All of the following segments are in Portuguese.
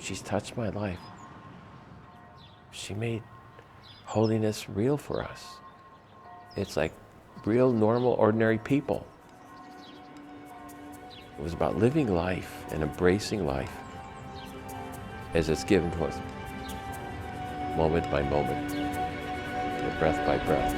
she's touched my life. She made holiness real for us. It's like real, normal, ordinary people. It was about living life and embracing life as it's given to us, moment by moment, breath by breath.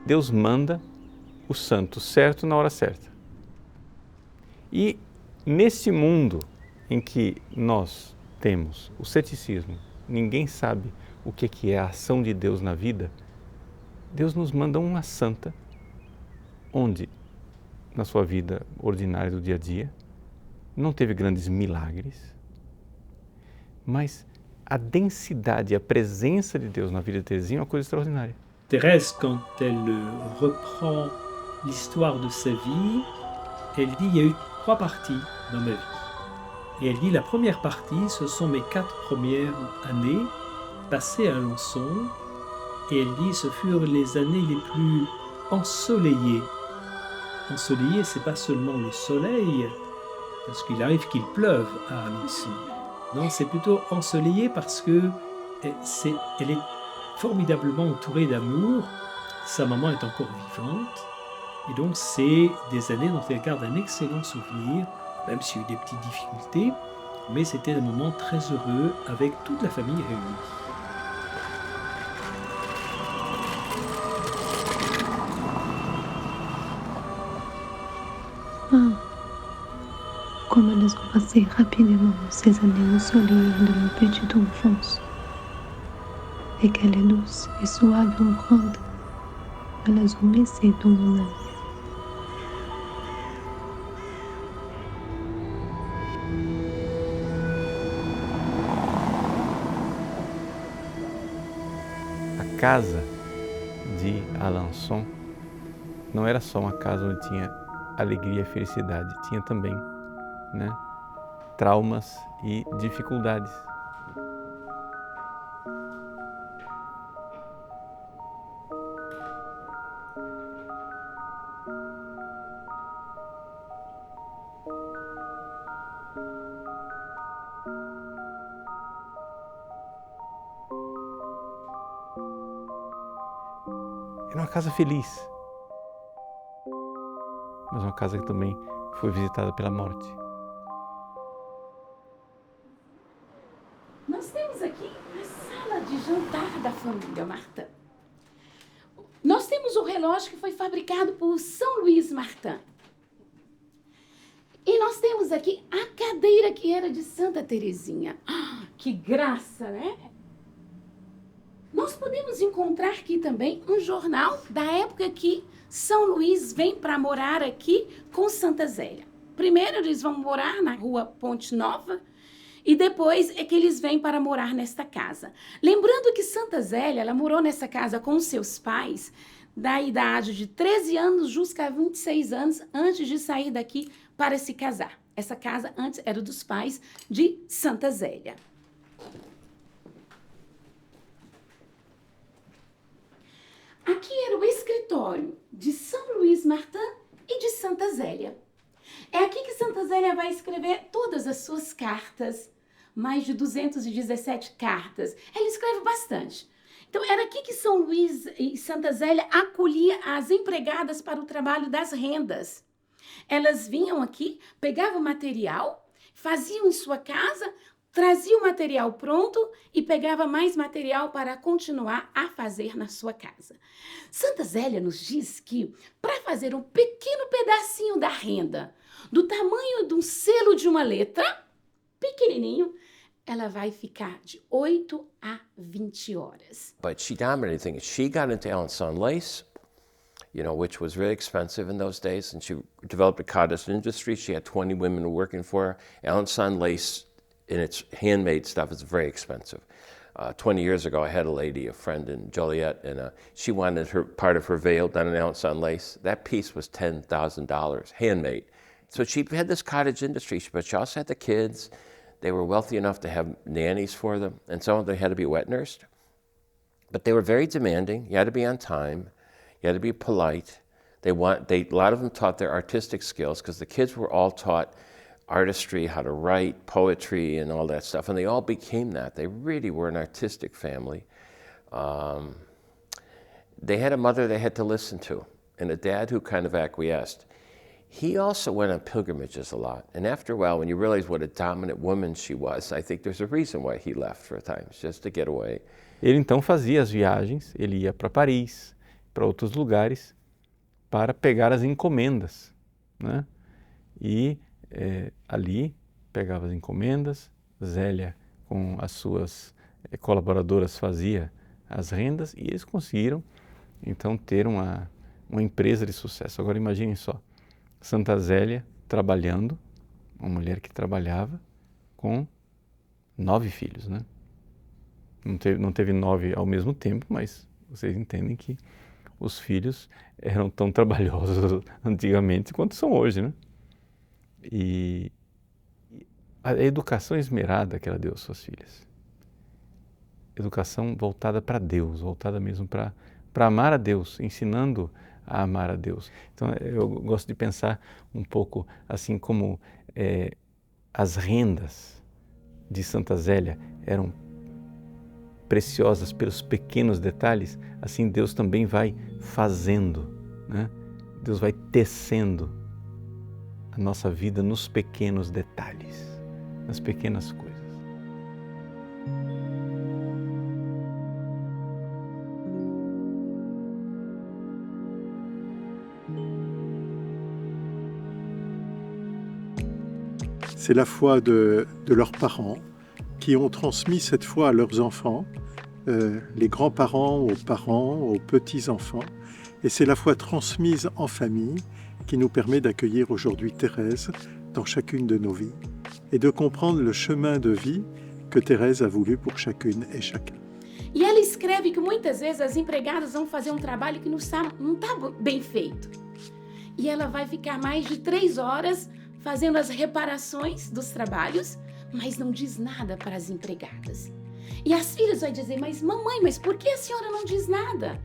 Deus manda o santo certo na hora certa. E nesse mundo em que nós temos o ceticismo, ninguém sabe o que é a ação de Deus na vida, Deus nos manda uma santa, onde na sua vida ordinária do dia a dia não teve grandes milagres, mas a densidade, a presença de Deus na vida de Teresinha é uma coisa extraordinária. Thérèse, quand elle reprend l'histoire de sa vie, elle dit il y a eu 3 parties dans ma vie. Et elle dit la première partie, ce sont mes 4 premières années passées à Alençon. Et elle dit ce furent les années les plus ensoleillées. Ensoleillées, c'est pas seulement le soleil, parce qu'il arrive qu'il pleuve à Alençon. Non, c'est plutôt ensoleillé parce que elle est formidablement entourée d'amour. Sa maman est encore vivante. Et donc, c'est des années dont elle garde un excellent souvenir, même s'il y a eu des petites difficultés. Mais c'était un moment très heureux avec toute la famille réunie. Comme elles ont passé rapidement ces années ensoleillées de ma petite enfance, et qu'elle est douce et suave et grande, elles ont laissé dans mon âme. A casa de Alençon não era só uma casa onde tinha alegria e felicidade, tinha também, traumas e dificuldades. Era uma casa feliz, mas uma casa que também foi visitada pela morte. Nós temos aqui a sala de jantar da família Martin. Nós temos um relógio que foi fabricado por São Luís Martin. E nós temos aqui a cadeira que era de Santa Teresinha. Que graça, né? Nós podemos encontrar aqui também um jornal da época que São Luís vem para morar aqui com Santa Zélia. Primeiro eles vão morar na rua Ponte Nova e depois é que eles vêm para morar nesta casa. Lembrando que Santa Zélia, ela morou nessa casa com seus pais da idade de 13 anos jusqu'à 26 anos antes de sair daqui para se casar. Essa casa antes era dos pais de Santa Zélia. Aqui era o escritório de São Luís Martin e de Santa Zélia. É aqui que Santa Zélia vai escrever todas as suas cartas, mais de 217 cartas. Ela escreve bastante. Então, era aqui que São Luís e Santa Zélia acolhia as empregadas para o trabalho das rendas. Elas vinham aqui, pegavam material, faziam em sua casa, trazia o material pronto e pegava mais material para continuar a fazer na sua casa. Santa Zélia nos diz que para fazer um pequeno pedacinho da renda, do tamanho de um selo de uma letra, pequenininho, ela vai ficar de 8 a 20 horas. But she dominated things. She got into Alençon lace, which was very expensive in those days, and she developed a cottage industry. She had 20 women working for her. Alençon lace, in its handmade stuff, is very expensive. 20 years ago, I had a lady, a friend in Joliet, and she wanted part of her veil done in Alençon lace. That piece was $10,000, handmade. So she had this cottage industry, but she also had the kids. They were wealthy enough to have nannies for them, and some of them had to be wet nursed. But they were very demanding. You had to be on time. You had to be polite. A lot of them taught their artistic skills because the kids were all taught artistry, how to write, poetry, and all that stuff. And they all became that. They really were an artistic family. They had a mother they had to listen to, and a dad who kind of acquiesced. He also went on pilgrimages a lot. And after a while, when you realize what a dominant woman she was, I think there's a reason why he left for a time, just to get away. Ele então fazia as viagens, ele ia para Paris, para outros lugares, para pegar as encomendas, né? E ali pegava as encomendas, Zélia com as suas colaboradoras fazia as rendas e eles conseguiram então ter uma empresa de sucesso. Agora imaginem só, Santa Zélia trabalhando, uma mulher que trabalhava com 9 filhos, né? Não teve 9 ao mesmo tempo, mas vocês entendem que os filhos eram tão trabalhosos antigamente quanto são hoje, né? E a educação esmerada que ela deu às suas filhas, educação voltada para Deus, voltada mesmo para amar a Deus, ensinando a amar a Deus. Então eu gosto de pensar um pouco assim como as rendas de Santa Zélia eram preciosas pelos pequenos detalhes, assim Deus também vai fazendo, né? Deus vai tecendo a nossa vida nos pequenos detalhes, nas pequenas coisas. C'est la foi de leurs parents qui ont transmis cette foi à leurs enfants, les grands-parents aux parents, aux petits-enfants. Et c'est la foi transmise en famille qui nous permet d'accueillir aujourd'hui Thérèse dans chacune de nos vies et de comprendre le chemin de vie que Thérèse a voulu pour chacune et chacun. E ela escreve que muitas vezes as empregadas vão fazer um trabalho que não está bem feito. E ela vai ficar mais de 3 horas fazendo as reparações dos trabalhos, mas não diz nada para as empregadas. E as filhas vão dizer, mas mamãe, mas por que a senhora não diz nada?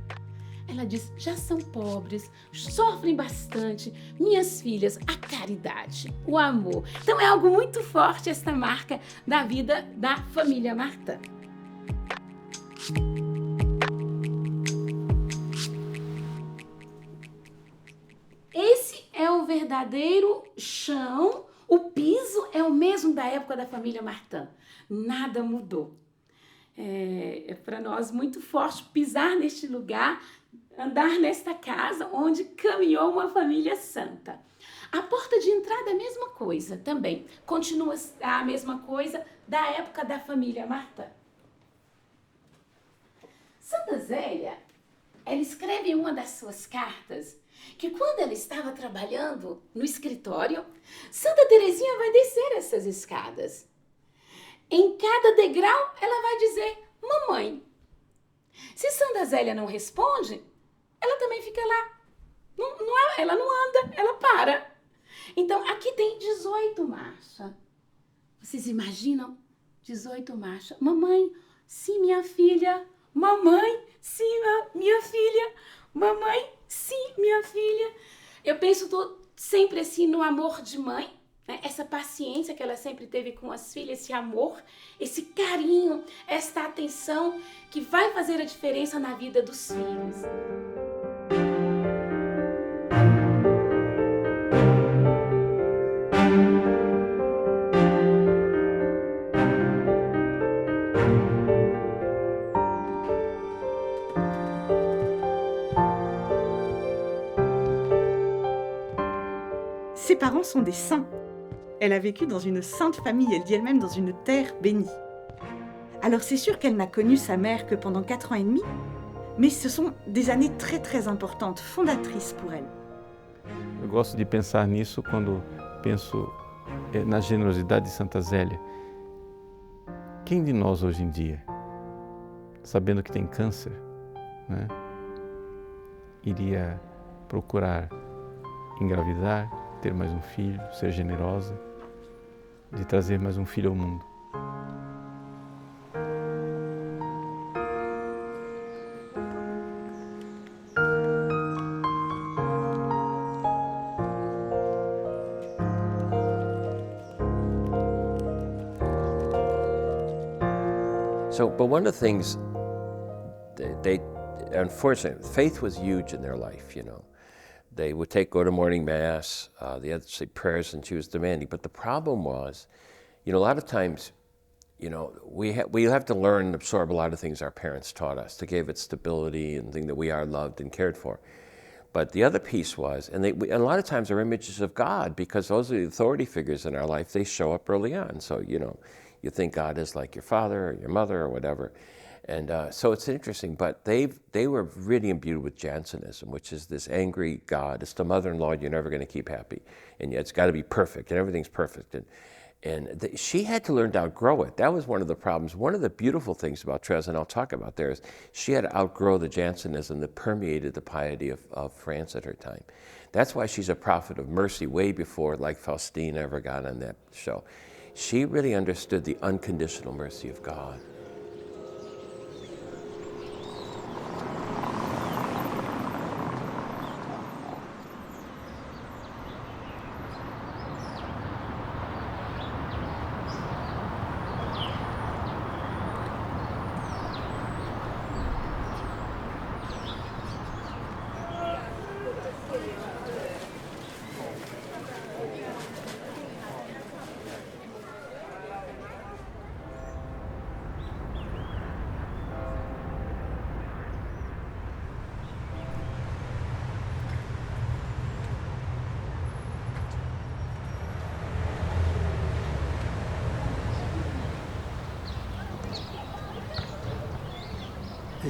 Ela diz, já são pobres, sofrem bastante, minhas filhas, a caridade, o amor. Então é algo muito forte esta marca da vida da família Martin. Esse é o verdadeiro chão, o piso é o mesmo da época da família Martin. Nada mudou. É para nós muito forte pisar neste lugar, andar nesta casa onde caminhou uma família santa. A porta de entrada é a mesma coisa também. Continua a mesma coisa da época da família Martin. Santa Zélia, ela escreve em uma das suas cartas que quando ela estava trabalhando no escritório, Santa Teresinha vai descer essas escadas. Em cada degrau, ela vai dizer, mamãe. Se Santa Zélia não responde, ela também fica lá. Ela não anda, ela para. Então, aqui tem 18 marchas. Vocês imaginam? 18 marchas. Mamãe, sim, minha filha. Mamãe, sim, minha filha. Mamãe, sim, minha filha. Eu penso sempre assim no amor de mãe, né? Essa paciência que ela sempre teve com as filhas, esse amor, esse carinho, esta atenção que vai fazer a diferença na vida dos filhos. Ses parents sont des saints. Elle a vécu dans une sainte famille, elle dit elle-même dans une terre bénie. Alors c'est sûr qu'elle n'a connu sa mère que pendant 4 ans et demi, mais ce sont des années très très importantes, fondatrices pour elle. Eu gosto de pensar nisso quando penso na generosidade de Santa Zélia. Quem de nós hoje em dia, sabendo que tem câncer, né, iria procurar engravidar, ter mais um filho, ser generosa, de trazer mais um filho ao mundo? So, but one of the things they unfortunately, faith was huge in their life, you know. They would go to morning mass, they had to say prayers, and she was demanding. But the problem was, you know, a lot of times, you know, we have to learn and absorb a lot of things our parents taught us to give it stability and think that we are loved and cared for. But the other piece was, and a lot of times are images of God, because those are the authority figures in our life. They show up early on. So, you know, you think God is like your father or your mother or whatever. And so it's interesting, but they were really imbued with Jansenism, which is this angry God. It's the mother-in-law you're never going to keep happy, and yet it's got to be perfect, and everything's perfect. And she had to learn to outgrow it. That was one of the problems. One of the beautiful things about Therese, and I'll talk about there, is she had to outgrow the Jansenism that permeated the piety of France at her time. That's why she's a prophet of mercy way before, like Faustine ever got on that show. She really understood the unconditional mercy of God.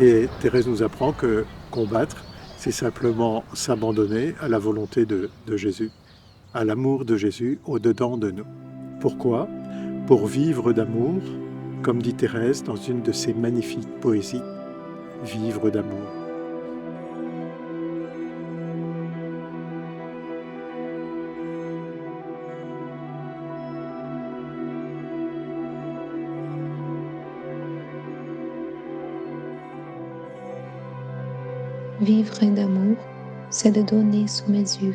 Et Thérèse nous apprend que combattre, c'est simplement s'abandonner à la volonté de Jésus, à l'amour de Jésus au-dedans de nous. Pourquoi ? Pour vivre d'amour, comme dit Thérèse dans une de ses magnifiques poésies, vivre d'amour. Vivre d'amour, c'est de donner sous mesure,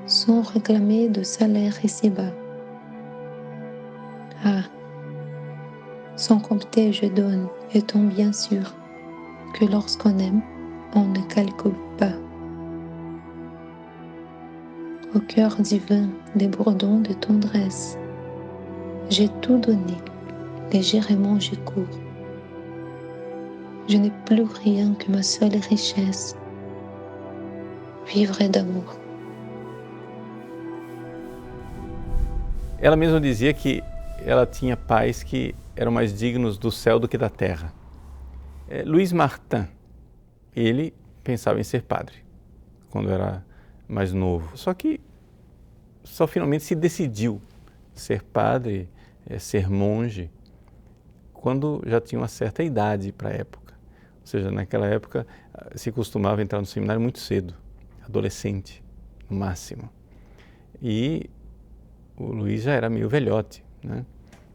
sans réclamer de salaire ici-bas. Ah, sans compter je donne, étant bien sûr que lorsqu'on aime, on ne calcule pas. Au cœur divin débordant de tendresse, j'ai tout donné, légèrement je cours. Je n'ai plus rien que ma seule richesse. Vivre d'amour. Ela mesma dizia que ela tinha pais que eram mais dignos do céu do que da terra. Luiz Martin, ele pensava em ser padre quando era mais novo. Só que só finalmente se decidiu ser padre, ser monge, quando já tinha uma certa idade para a época. Ou seja, naquela época se costumava entrar no seminário muito cedo, adolescente, no máximo. E o Luiz já era meio velhote, né?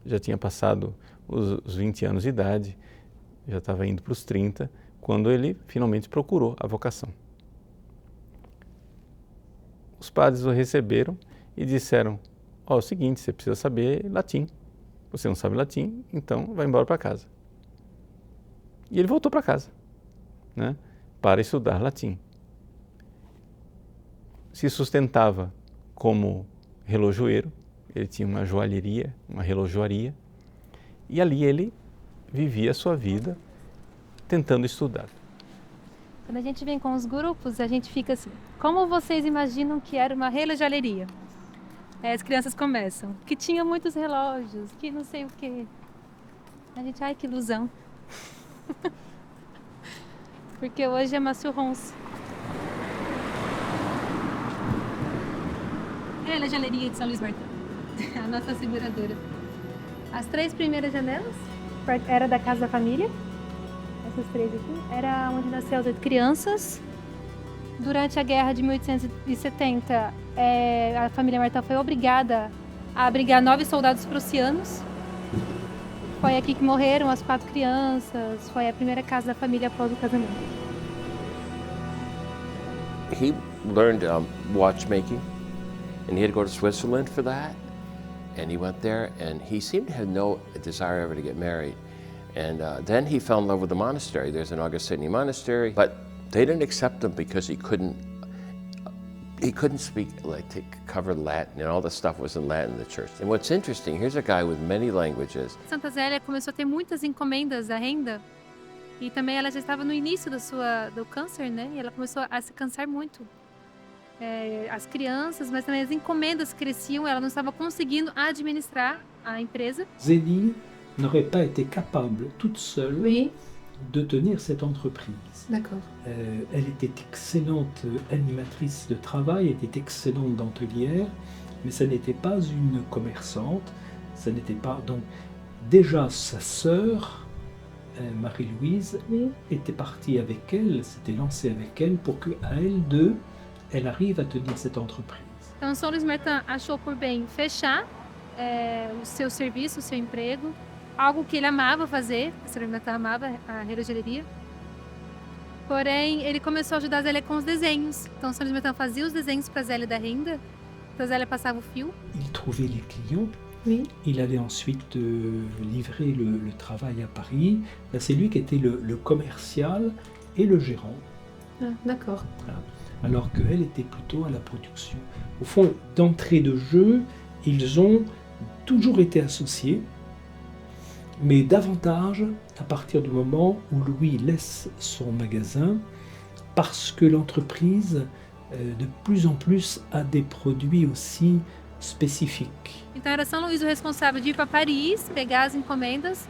Já tinha passado os 20 anos de idade, já estava indo para os 30, quando ele finalmente procurou a vocação. Os padres o receberam e disseram: é o seguinte, você precisa saber latim. Você não sabe latim, então vai embora para casa. E ele voltou para casa, né, para estudar latim. Se sustentava como relojoeiro, ele tinha uma joalheria, uma relojoaria, e ali ele vivia a sua vida tentando estudar. Quando a gente vem com os grupos, a gente fica assim: como vocês imaginam que era uma relojoaria? As crianças começam, que tinha muitos relógios, que não sei o quê. A gente, ai, que ilusão. Porque hoje é Massio-Ronce. Relojoaria de São Luís Martin, a nossa seguradora. As 3 primeiras janelas era da Casa da Família. Essas 3 aqui. Era onde nasceu as 8 crianças. Durante a guerra de 1870, a família Martin foi obrigada a abrigar 9 soldados prussianos. Foi aqui que morreram as 4 crianças. Foi a primeira casa da família após o casamento. He learned watchmaking, and he had to go to Switzerland for that. And he went there, and he seemed to have no desire ever to get married. And then he fell in love with the monastery. There's an Augustinian monastery, but they didn't accept him because he couldn't speak, like, to cover Latin, and all the stuff was in Latin in the church. And what's interesting, here's a guy with many languages. Santa Zélia começou a ter muitas encomendas da renda, e também ela já estava no início do câncer, né? E ela começou a se cansar muito. As crianças, mas também as encomendas cresciam, ela não estava conseguindo administrar a empresa. Zélie n'aurait pas été capable, toute seule, Oui, de tenir cette entreprise. d'accord. Elle était excellente animatrice de travail, elle était excellente dentelière, mais ça n'était pas une commerçante, ça n'était pas... Donc, déjà, sa sœur, Marie-Louise, Oui. était partie avec elle, s'était lancée avec elle pour qu'à elle deux, elle arrive à tenir cette entreprise. Então, São Luís Martin achou por bem fechar o seu serviço, o seu emprego, algo que ele amava fazer. São Luís Martin amava a relojoaria. Porém, ele começou a ajudar a Zélia com os desenhos. Então, São Luís Martin fazia os desenhos para a Zélia da renda, para a Zélia passava o fio. Il trouvait les clients, Oui. il allait ensuite livrer le travail à Paris. Là, c'est lui qui était le commercial et le gérant. Ah, d'accord. Voilà. Alors qu'elle était plutôt à la production. Au fond, d'entrée de jeu, ils ont toujours été associés, mais davantage à partir du moment où Louis laisse son magasin, parce que l'entreprise, de plus en plus, a des produits aussi spécifiques. Então, era São Luís o responsável de ir para Paris, pegar as encomendas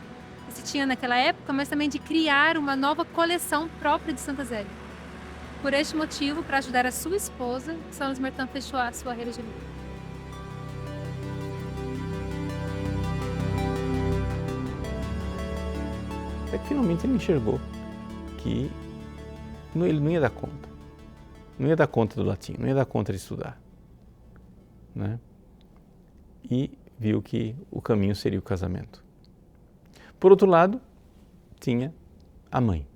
que se tinha naquela época, mas também de criar uma nova coleção própria de Santa Zélia. Por este motivo, para ajudar a sua esposa, São Luís Martin fechou a sua relojoaria. Até que finalmente ele enxergou que ele não ia dar conta. Não ia dar conta do latim, não ia dar conta de estudar, né? E viu que o caminho seria o casamento. Por outro lado, tinha a mãe,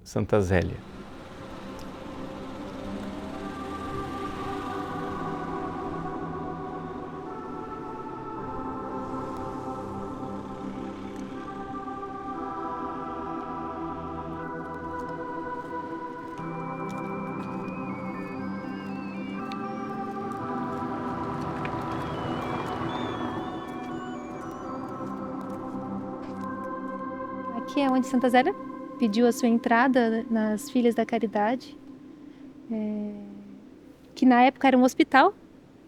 Santa Zélia. Aqui é onde Santa Zélia pediu a sua entrada nas Filhas da Caridade, que na época era um hospital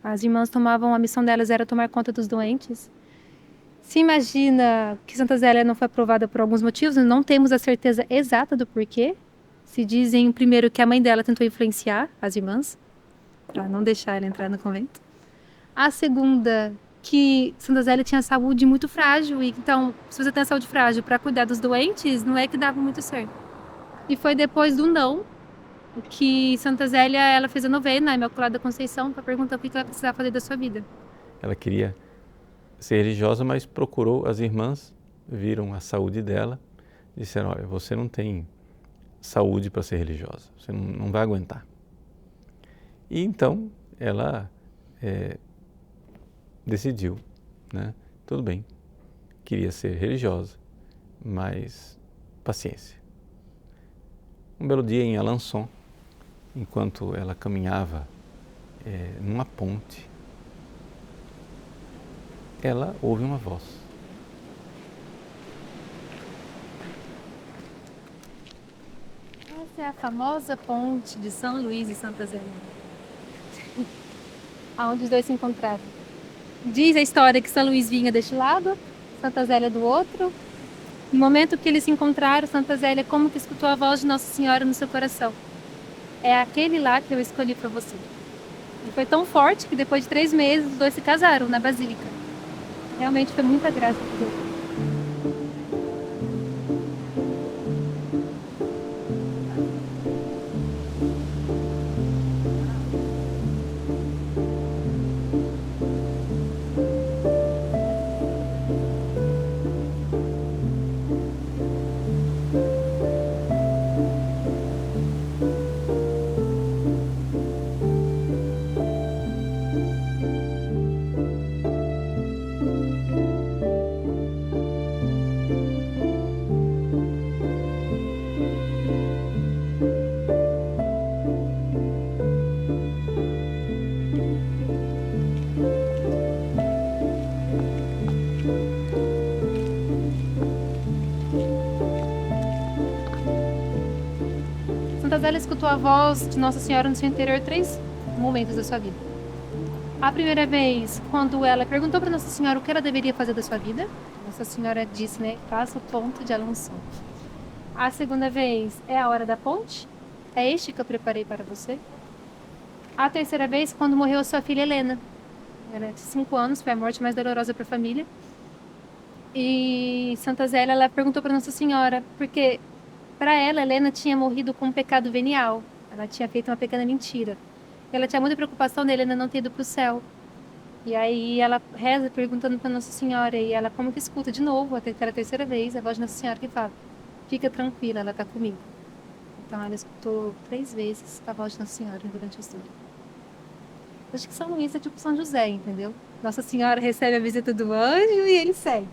As irmãs tomavam, a missão delas era tomar conta dos doentes. Se imagina que Santa Zélia não foi aprovada por alguns motivos, não temos a certeza exata do porquê. Se dizem, primeiro, que a mãe dela tentou influenciar as irmãs, para não deixar ela entrar no convento. A segunda, que Santa Zélia tinha saúde muito frágil, e então, se você tem a saúde frágil para cuidar dos doentes, não é que dava muito certo. E foi depois do não que Santa Zélia ela fez a novena, a Imaculada Conceição, para perguntar o que ela precisava fazer da sua vida. Ela queria ser religiosa, mas procurou as irmãs, viram a saúde dela, disseram, olha, você não tem saúde para ser religiosa, você não vai aguentar. E então ela decidiu, né? Tudo bem, queria ser religiosa, mas paciência. Um belo dia em Alençon, enquanto ela caminhava numa ponte, ela ouve uma voz. Essa é a famosa ponte de São Luís e Santa Zélia, aonde os dois se encontraram. Diz a história que São Luís vinha deste lado, Santa Zélia do outro. No momento que eles se encontraram, Santa Zélia como que escutou a voz de Nossa Senhora no seu coração. É aquele lá que eu escolhi para você. E foi tão forte que depois de 3 meses os dois se casaram na Basílica. Realmente foi muita graça de Deus. Santa Zélia escutou a voz de Nossa Senhora no seu interior 3 momentos da sua vida. A primeira vez, quando ela perguntou para Nossa Senhora o que ela deveria fazer da sua vida, Nossa Senhora disse, né, faça o ponto de Alençon. A segunda vez, é a hora da ponte? É este que eu preparei para você? A terceira vez, quando morreu sua filha Helena. Ela tinha 5 anos, foi a morte mais dolorosa para a família. E Santa Zélia, ela perguntou para Nossa Senhora, porque para ela, Helena tinha morrido com um pecado venial. Ela tinha feito uma pequena mentira. Ela tinha muita preocupação de Helena não ter ido para o céu. E aí ela reza perguntando para Nossa Senhora, e ela como que escuta de novo, até pela terceira vez, a voz de Nossa Senhora que fala, fica tranquila, ela está comigo. Então ela escutou 3 vezes a voz de Nossa Senhora durante a história. Acho que São Luís é tipo São José, entendeu? Nossa Senhora recebe a visita do anjo e ele segue.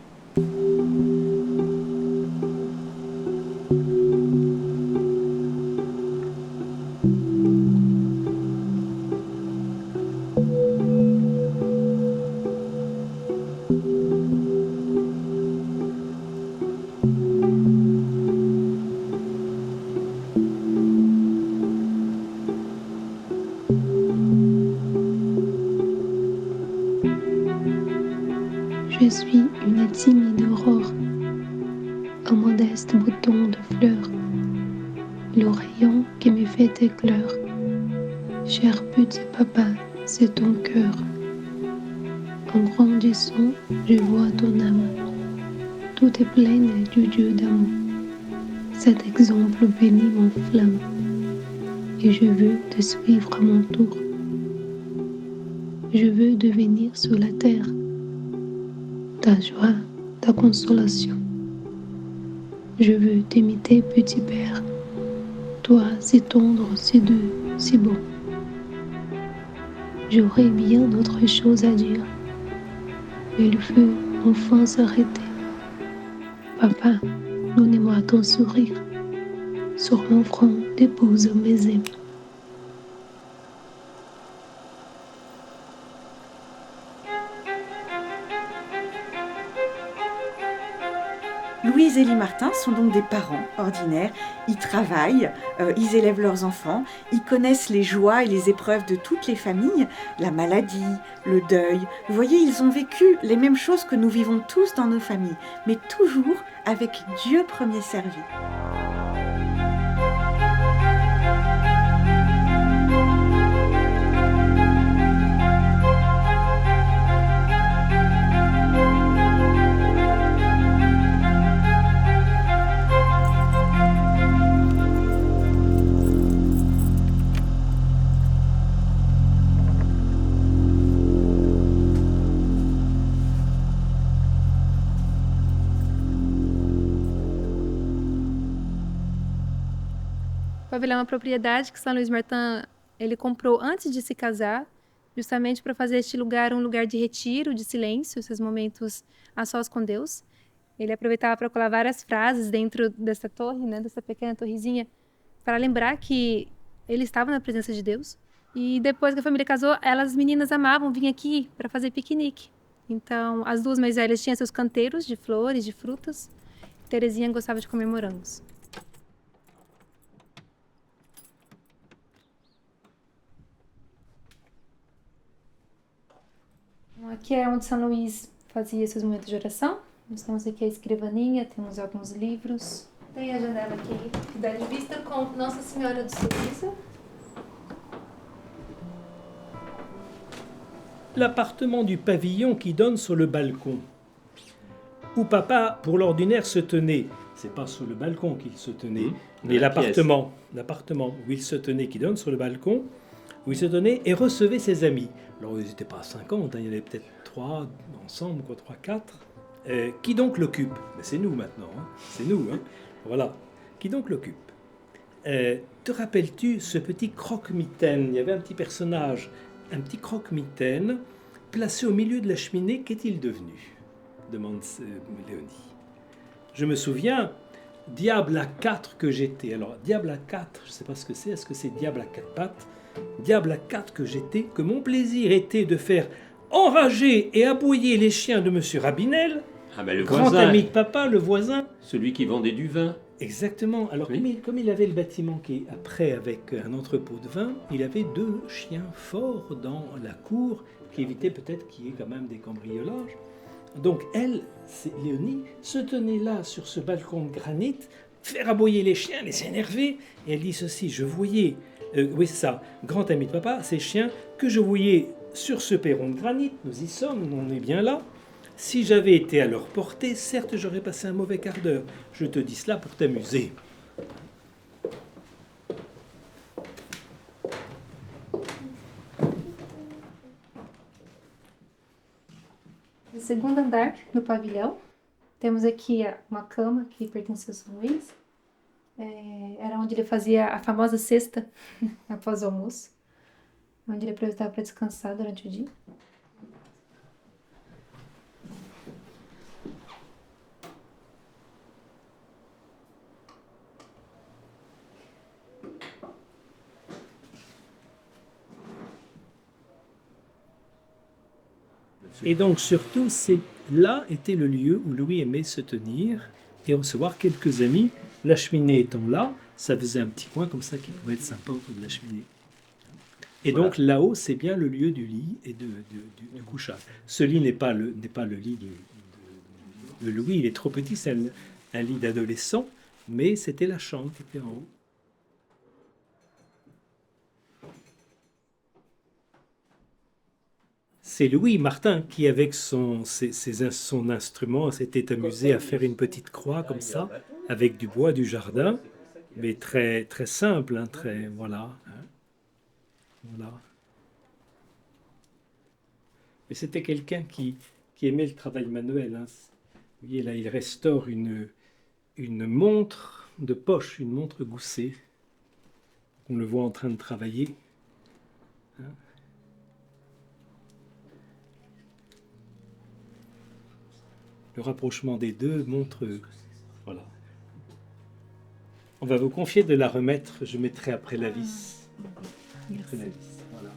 Je suis une timide aurore, un modeste bouton de fleur, le rayon qui me fait éclore. Cher petit papa, c'est ton cœur. En grandissant, je vois ton âme. Tout est plein du Dieu d'amour. Cet exemple béni m'enflamme, et je veux te suivre à mon tour. Je veux devenir sur la terre ta joie, ta consolation. Je veux t'imiter, petit père, toi si tendre, si doux, si beau. J'aurais bien d'autres choses à dire, mais le feu enfin s'arrêter. Papa, donnez-moi ton sourire, sur mon front dépose mes ailes. Louise Zélie Martin sont donc des parents ordinaires. Ils travaillent, ils élèvent leurs enfants, ils connaissent les joies et les épreuves de toutes les familles, la maladie, le deuil. Vous voyez, ils ont vécu les mêmes choses que nous vivons tous dans nos familles, mais toujours avec Dieu premier servi. O pavilhão é uma propriedade que São Luís Martin ele comprou antes de se casar, justamente para fazer este lugar um lugar de retiro, de silêncio, esses momentos a sós com Deus. Ele aproveitava para colar várias frases dentro dessa torre, né, dessa pequena torrezinha, para lembrar que ele estava na presença de Deus. E depois que a família casou, as meninas amavam vir aqui para fazer piquenique. Então, as duas mais velhas tinham seus canteiros de flores, de frutas. Terezinha gostava de comer morangos. Aqui é onde São Luís fazia seus momentos de oração. Nós temos aqui a escrivaninha, temos alguns livros. Tem a janela aqui, que dá de vista com Nossa Senhora do Sorriso. L'appartement du pavillon qui donne sur le balcon, où papa, pour l'ordinaire, se tenait. C'est pas sur le balcon qu'il se tenait, mais l'appartement où il se tenait, qui donne sur le balcon, où il se tenait et recevait ses amis. Alors, ils n'étaient pas 50, il y en avait peut-être 3 ensemble, 3-4. Qui donc l'occupe? C'est nous maintenant, hein. C'est nous, hein. Voilà. Qui donc l'occupe? Te rappelles-tu ce petit croque-mitaine? Il y avait un petit personnage, un petit croque-mitaine, placé au milieu de la cheminée. Qu'est-il devenu? Demande Léonie. Je me souviens, diable à 4 que j'étais. Alors, diable à 4, je ne sais pas ce que c'est. Est-ce que c'est diable à 4 pattes? Diable à 4 que j'étais, que mon plaisir était de faire enrager et aboyer les chiens de monsieur Rabinel, le grand voisin, ami de papa, le voisin. celui qui vendait du vin. Exactement. Alors, Oui. comme il avait le bâtiment qui est après avec un entrepôt de vin, il avait 2 chiens forts dans la cour qui évitaient peut-être qu'il y ait quand même des cambriolages. Donc, elle, c'est Léonie, se tenait là sur ce balcon de granit, faire aboyer les chiens, les énerver. Et elle dit ceci: je voyais, oui, c'est ça, grand ami de papa, ces chiens que je voyais sur ce perron de granit, nous y sommes, on est bien là. Si j'avais été à leur portée, certes j'aurais passé un mauvais quart d'heure. Je te dis cela pour t'amuser. No segundo andar do pavilhão, temos aqui uma cama que pertence a São Luís. Era onde ele fazia a famosa cesta após o almoço, onde ele aproveitava para descansar durante o dia. Et donc surtout, là était le lieu où Louis aimait se tenir et recevoir quelques amis. La cheminée étant là, ça faisait un petit coin comme ça qui pouvait être sympa autour de la cheminée. Et donc là-haut, c'est bien le lieu du lit et du couchage. Ce lit n'est pas le lit de Louis, il est trop petit, c'est un lit d'adolescent, mais c'était la chambre qui était en haut. C'est Louis Martin qui, avec son instrument, s'était amusé à faire une petite croix comme ça, avec du bois du jardin, mais très, très simple, hein, très, voilà. Hein, voilà. Mais c'était quelqu'un qui aimait le travail manuel. Hein. Vous voyez, là, il restaure une montre de poche, une montre goussée. On le voit en train de travailler. Hein. Le rapprochement des deux montre... Voilà. On va vous confier de la remettre. Je mettrai après la vis. Après la vis, voilà.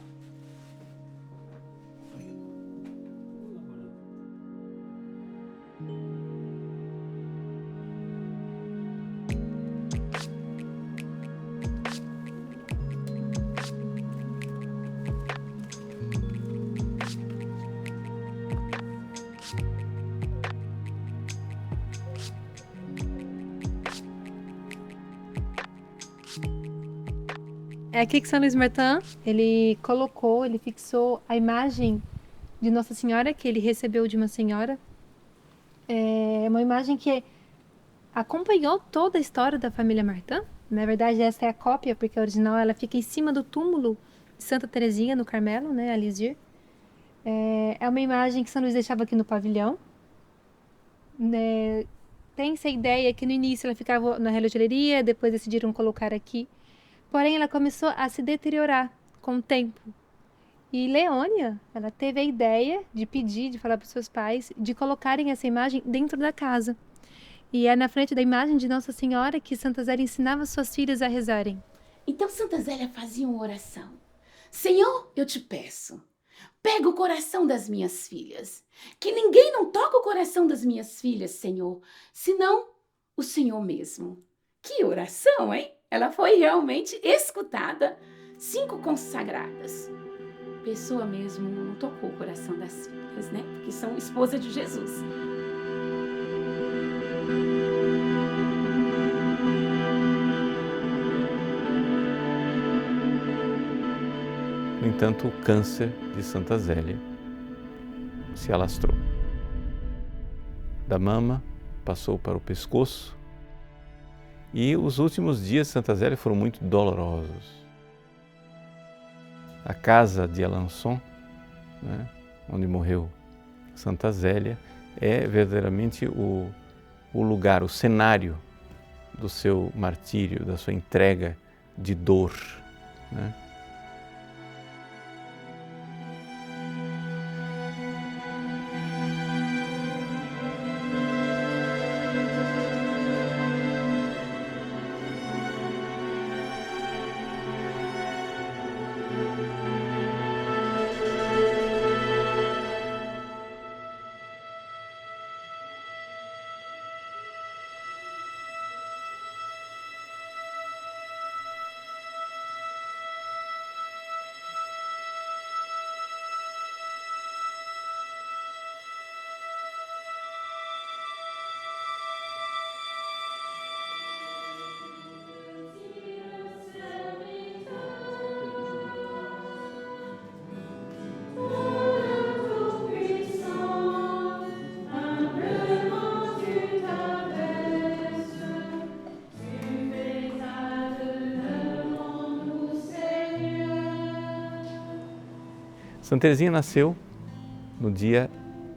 É aqui que São Luís Martin, ele fixou a imagem de Nossa Senhora que ele recebeu de uma senhora. É uma imagem que acompanhou toda a história da família Martin. Na verdade, essa é a cópia, porque a original ela fica em cima do túmulo de Santa Teresinha, no Carmelo, né, a Lisieux. É uma imagem que São Luís deixava aqui no pavilhão. Tem-se a ideia que no início ela ficava na relojoaria, depois decidiram colocar aqui. Porém, ela começou a se deteriorar com o tempo. E Leônia, ela teve a ideia de pedir, de falar para os seus pais, de colocarem essa imagem dentro da casa. E é na frente da imagem de Nossa Senhora que Santa Zélia ensinava suas filhas a rezarem. Então Santa Zélia fazia uma oração. Senhor, eu te peço, pega o coração das minhas filhas. Que ninguém não toque o coração das minhas filhas, Senhor, senão o Senhor mesmo. Que oração, hein? Ela foi realmente escutada. 5 consagradas. Pessoa mesmo não tocou o coração das filhas, né? Porque são esposa de Jesus. No entanto, o câncer de Santa Zélia se alastrou. Da mama passou para o pescoço e os últimos dias de Santa Zélia foram muito dolorosos. A casa de Alençon, né, onde morreu Santa Zélia, é verdadeiramente o lugar, o cenário do seu martírio, da sua entrega de dor, né? Santa Teresinha nasceu no dia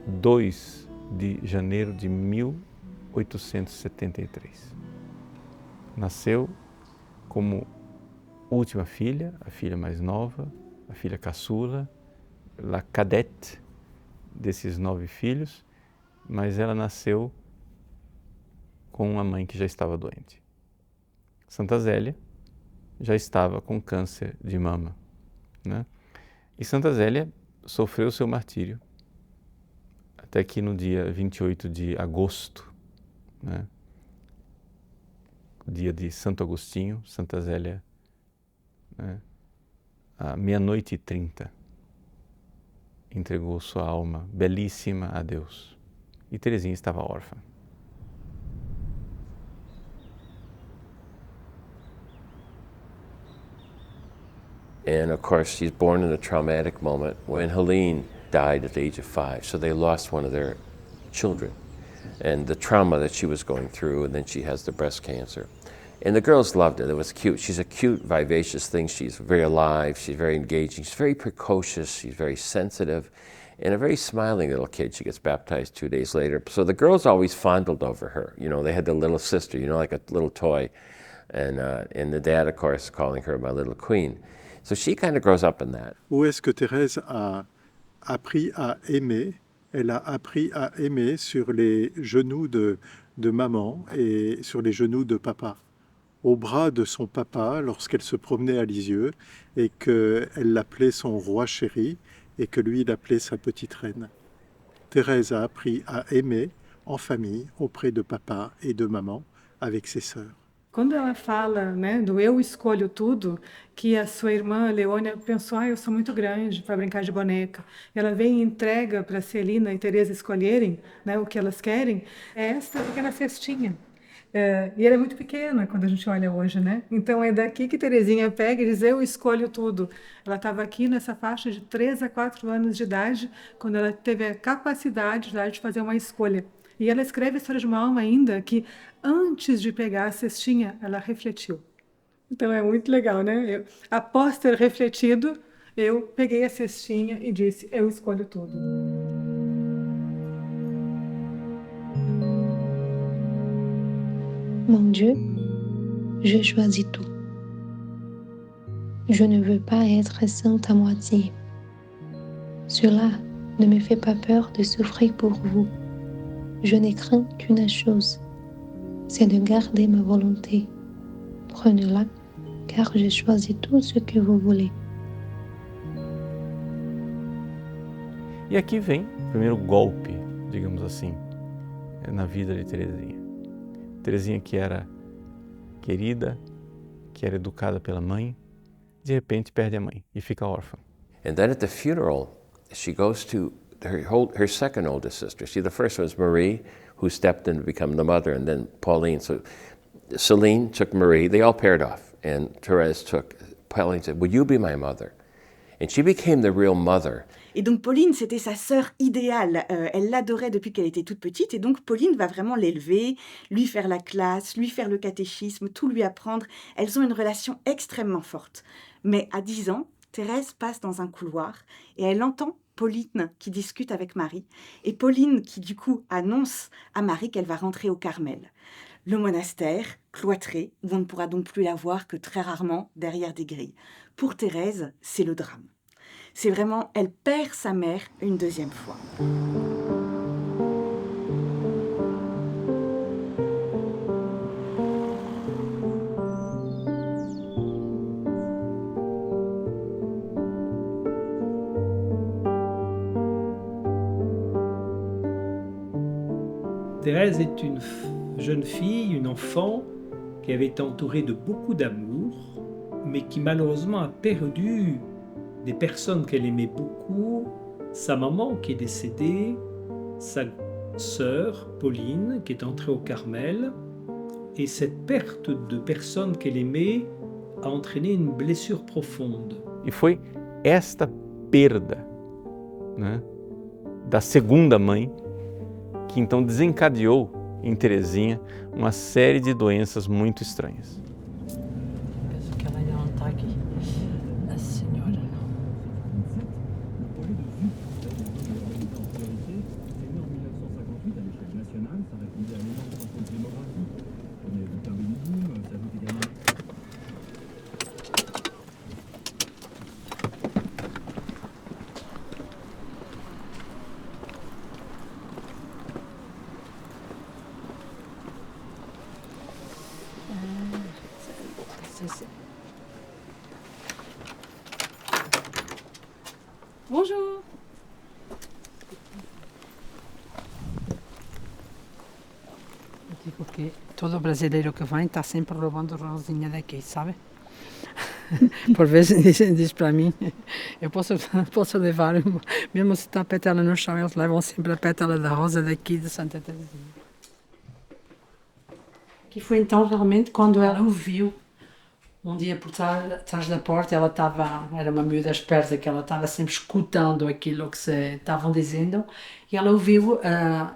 2 de janeiro de 1873. Nasceu como última filha, a filha mais nova, a filha caçula, la cadette desses 9 filhos, mas ela nasceu com uma mãe que já estava doente. Santa Zélia já estava com câncer de mama, né? E Santa Zélia sofreu seu martírio até que no dia 28 de agosto, né, dia de Santo Agostinho, Santa Zélia, né, à 00:30, entregou sua alma belíssima a Deus. E Teresinha estava órfã. And of course, she's born in a traumatic moment when Helene died at the age of 5. So they lost one of their children and the trauma that she was going through, and then she has the breast cancer. And the girls loved it. It was cute. She's a cute, vivacious thing. She's very alive. She's very engaging. She's very precocious. She's very sensitive and a very smiling little kid. She gets baptized 2 days later. So the girls always fondled over her. You know, they had the little sister, you know, like a little toy. And the dad, of course, calling her my little queen. So she kind of grows up in that. Où est-ce que Thérèse a appris à aimer? Elle a appris à aimer sur les genoux de maman et sur les genoux de papa. Au bras de son papa lorsqu'elle se promenait à Lisieux et qu'elle l'appelait son roi chéri et que lui l'appelait sa petite reine. Thérèse a appris à aimer en famille auprès de papa et de maman avec ses sœurs. Quando ela fala, né, do eu escolho tudo, que a sua irmã Leônia pensou, eu sou muito grande para brincar de boneca. Ela vem e entrega para Celina e Teresa escolherem, né, o que elas querem. É esta pequena festinha. E ela é muito pequena quando a gente olha hoje, né? Então é daqui que Terezinha pega e diz: eu escolho tudo. Ela estava aqui nessa faixa de 3 a 4 anos de idade, quando ela teve a capacidade já de fazer uma escolha. E ela escreve a história de uma alma ainda que, antes de pegar a cestinha, ela refletiu. Então é muito legal, né? Após ter refletido, eu peguei a cestinha e disse: eu escolho tudo. Mon Dieu, je choisis tout. Je ne veux pas être sainte à moitié. Cela ne me fait pas peur de souffrir pour vous. Je n'ai craint qu'une chose, c'est de garder ma volonté. Prenez-la, car j'ai choisi tout ce que vous voulez. E aqui vem o primeiro golpe, digamos assim, na vida de Terezinha. Terezinha que era querida, que era educada pela mãe, de repente perde a mãe e fica órfã. And then at the funeral, she goes to her second oldest sister. See, the first was Marie, who stepped in to become the mother, and then Pauline. So Celine took Marie. They all paired off, and Therese took Pauline. Said, "Will you be my mother?" And she became the real mother. Et donc Pauline, c'était sa sœur idéale. Elle l'adorait depuis qu'elle était toute petite. Et donc Pauline va vraiment l'élever, lui faire la classe, lui faire le catéchisme, tout lui apprendre. Elles ont une relation extrêmement forte. Mais à 10 ans, Thérèse passe dans un couloir et elle entend Pauline qui discute avec Marie. Et Pauline qui du coup annonce à Marie qu'elle va rentrer au Carmel. Le monastère, cloîtré, où on ne pourra donc plus la voir que très rarement derrière des grilles. Pour Thérèse, c'est le drame. C'est vraiment, elle perd sa mère une deuxième fois. Thérèse est une jeune fille, une enfant qui avait été entourée de beaucoup d'amour, mais qui malheureusement a perdu des personnes qu'elle aimait beaucoup, sa maman qui est décédée, sa sœur Pauline qui est entrée au Carmel, et cette perte de personnes qu'elle aimait a entraîné une blessure profonde. E foi esta perda, né, da segunda mãe que então desencadeou em Terezinha uma série de doenças muito estranhas. Penso que ela ainda não está aqui. A senhora. Bonjour. Eu digo que todo brasileiro que vem está sempre roubando rosinha daqui, sabe? Por vezes diz para mim, eu posso levar, mesmo se está a pétala no chão, eles levam sempre a pétala da rosa daqui de Santa Teresinha. Que foi então realmente quando ela ouviu, um dia por trás da porta, ela era uma miúda esperta, que ela estava sempre escutando aquilo que se estavam dizendo, e ela ouviu a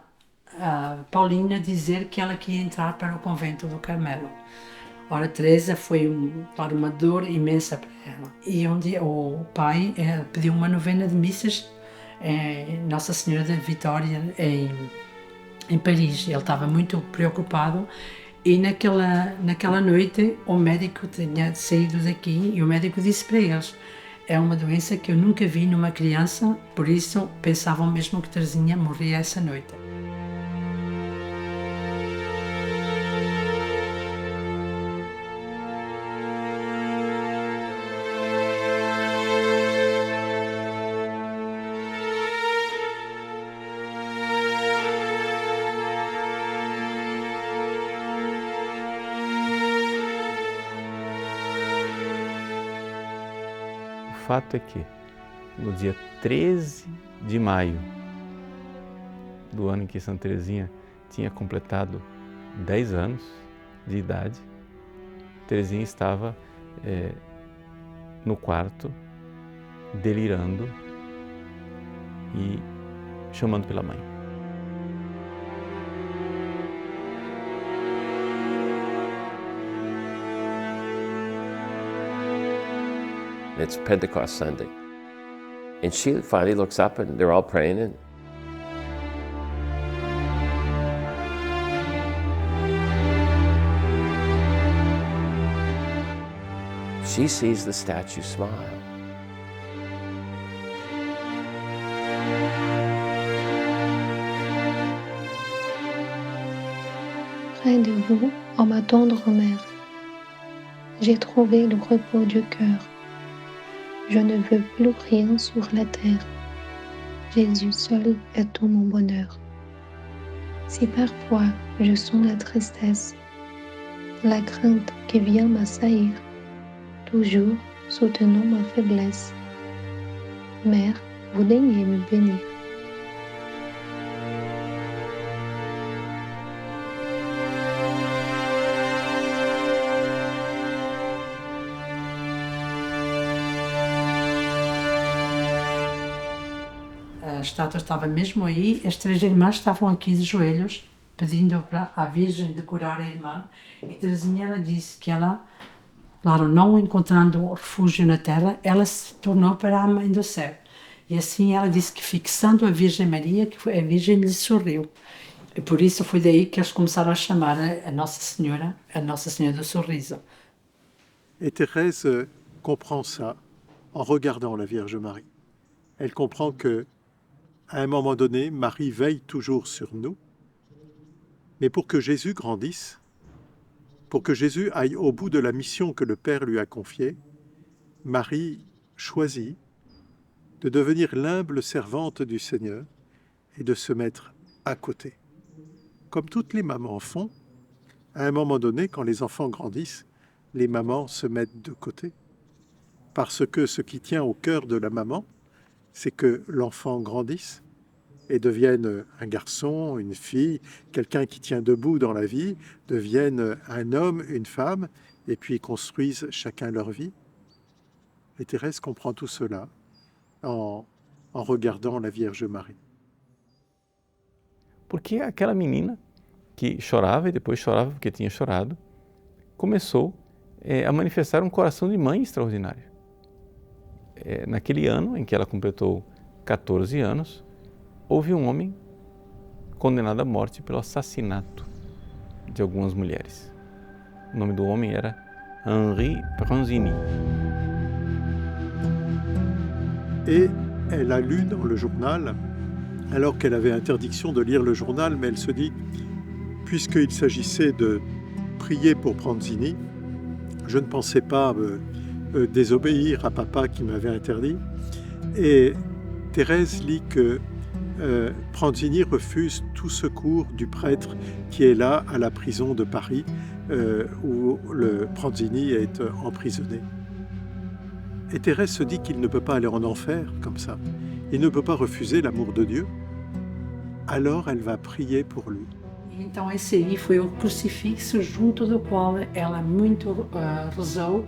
Paulina dizer que ela queria entrar para o convento do Carmelo. Ora, Teresa foi uma dor imensa para ela. E um dia o pai pediu uma novena de missas Nossa Senhora da Vitória em Paris. Ele estava muito preocupado e naquela noite o médico tinha saído daqui e o médico disse para eles: é uma doença que eu nunca vi numa criança, por isso pensavam mesmo que Teresinha morria essa noite. O fato é que, no dia 13 de maio do ano em que Santa Teresinha tinha completado 10 anos, de idade, Terezinha estava no quarto, delirando e chamando pela mãe. It's Pentecost Sunday. And she finally looks up and they're all praying and she sees the statue smile. Près de vous, en ma tendre mère, j'ai trouvé le repos du cœur. Je ne veux plus rien sur la terre. Jésus seul est tout mon bonheur. Si parfois je sens la tristesse, la crainte qui vient m'assaillir, toujours soutenant ma faiblesse, Mère, vous daignez me bénir. A estátua estava mesmo aí, as três irmãs estavam aqui de joelhos, pedindo para a Virgem decorar a irmã, e Terezinha ela disse que ela, claro, não encontrando refúgio na terra, ela se tornou para a Mãe do Céu. E assim ela disse que fixando a Virgem Maria, que a Virgem lhe sorriu. E por isso foi daí que eles começaram a chamar a Nossa Senhora do Sorriso. Et Thérèse comprend ça en regardant la Vierge Marie. Elle comprend que, à un moment donné, Marie veille toujours sur nous, mais pour que Jésus grandisse, pour que Jésus aille au bout de la mission que le Père lui a confiée, Marie choisit de devenir l'humble servante du Seigneur et de se mettre à côté. Comme toutes les mamans font, à un moment donné, quand les enfants grandissent, les mamans se mettent de côté. Parce que ce qui tient au cœur de la maman, c'est que l'enfant grandisse et devienne un garçon, une fille, quelqu'un qui tient debout dans la vie, devienne un homme, une femme, et puis construisent chacun leur vie. Et Thérèse comprend tout cela en regardant la Vierge Marie. Porque aquela menina que chorava e depois chorava porque tinha chorado, começou a manifestar um coração de mãe extraordinário. Naquele ano em que ela completou 14 anos, houve um homem condenado à morte pelo assassinato de algumas mulheres. O nome do homem era Henri Pranzini. Et elle a lu dans le journal, alors qu'elle avait interdiction de lire le journal, mais elle se dit, puisqu'il s'agissait de prier pour Pranzini, je ne pensais pas désobéir à papa qui m'avait interdit. Et Thérèse lit que Pranzini refuse tout secours du prêtre qui est là à la prison de Paris, où le Pranzini est emprisonné. Et Thérèse se dit qu'il ne peut pas aller en enfer comme ça. Il ne peut pas refuser l'amour de Dieu. Alors elle va prier pour lui. Então esse aí foi o crucifixo junto do qual ela muito rezou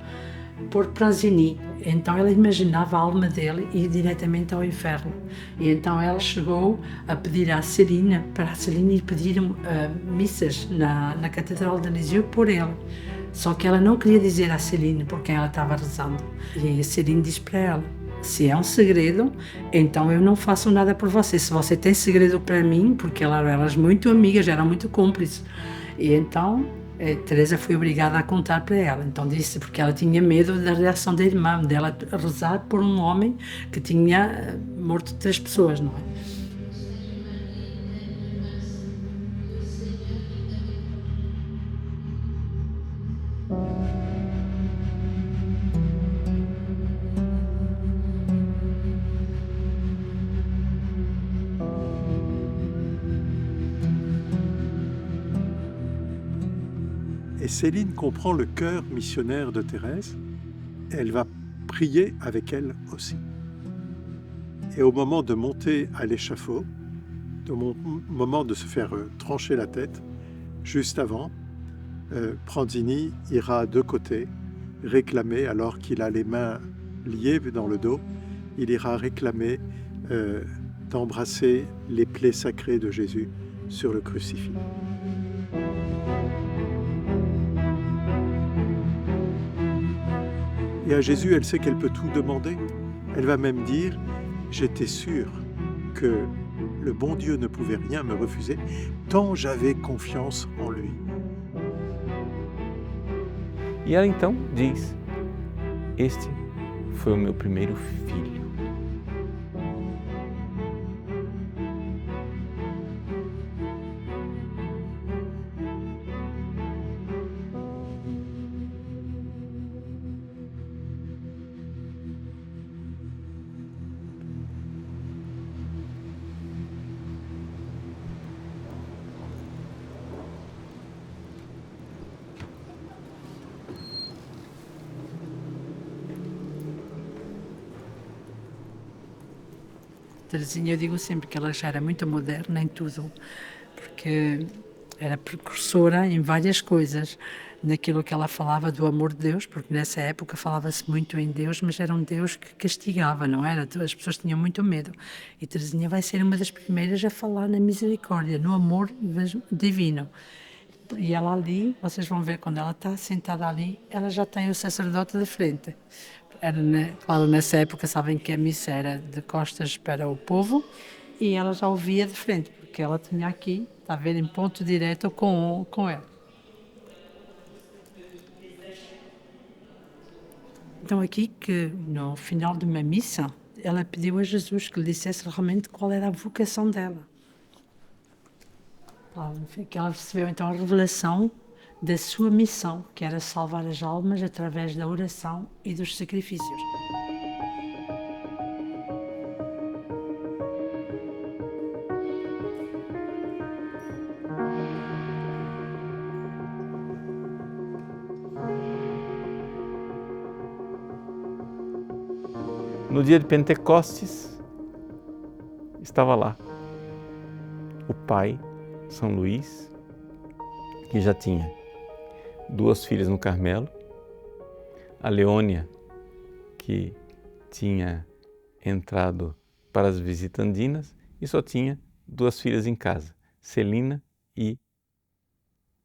por Pranzini. Então ela imaginava a alma dele ir diretamente ao inferno. E então ela chegou a pedir à Celina, para a Celina ir pedir missas na Catedral de Lisieux por ele. Só que ela não queria dizer à Celine por quem ela estava rezando. E a Celine disse para ela, se é um segredo, então eu não faço nada por você. Se você tem segredo para mim, porque elas eram muito amigas, eram muito cúmplices. E então Teresa foi obrigada a contar para ela. Então disse, porque ela tinha medo da reação da irmã, dela rezar por um homem que tinha morto 3 pessoas, não é? Et Céline comprend le cœur missionnaire de Thérèse, et elle va prier avec elle aussi. Et au moment de monter à l'échafaud, au moment de se faire trancher la tête, juste avant, Pranzini ira de côté réclamer, alors qu'il a les mains liées dans le dos, il ira réclamer d'embrasser les plaies sacrées de Jésus sur le crucifix. Et à Jésus, elle sait qu'elle peut tout demander. Elle va même dire, j'étais sûre que le bon Dieu ne pouvait rien me refuser, tant j'avais confiance en lui. E ela então diz: este foi o meu primeiro filho. Terezinha, eu digo sempre que ela já era muito moderna em tudo, porque era precursora em várias coisas, naquilo que ela falava do amor de Deus, porque nessa época falava-se muito em Deus, mas era um Deus que castigava, não era? As pessoas tinham muito medo. E Terezinha vai ser uma das primeiras a falar na misericórdia, no amor divino. E ela ali, vocês vão ver, quando ela está sentada ali, ela já tem o sacerdote de frente. Claro, nessa época sabem que a missa era de costas para o povo e ela já ouvia de frente, porque ela tinha aqui, está a ver, em ponto direto com ele. Então aqui que no final de uma missa, ela pediu a Jesus que lhe dissesse realmente qual era a vocação dela. Que ela recebeu então a revelação da sua missão, que era salvar as almas através da oração e dos sacrifícios. No dia de Pentecostes, estava lá o pai, São Luís, que já tinha 2 filhas no Carmelo, a Leônia, que tinha entrado para as visitandinas e só tinha 2 filhas em casa, Celina e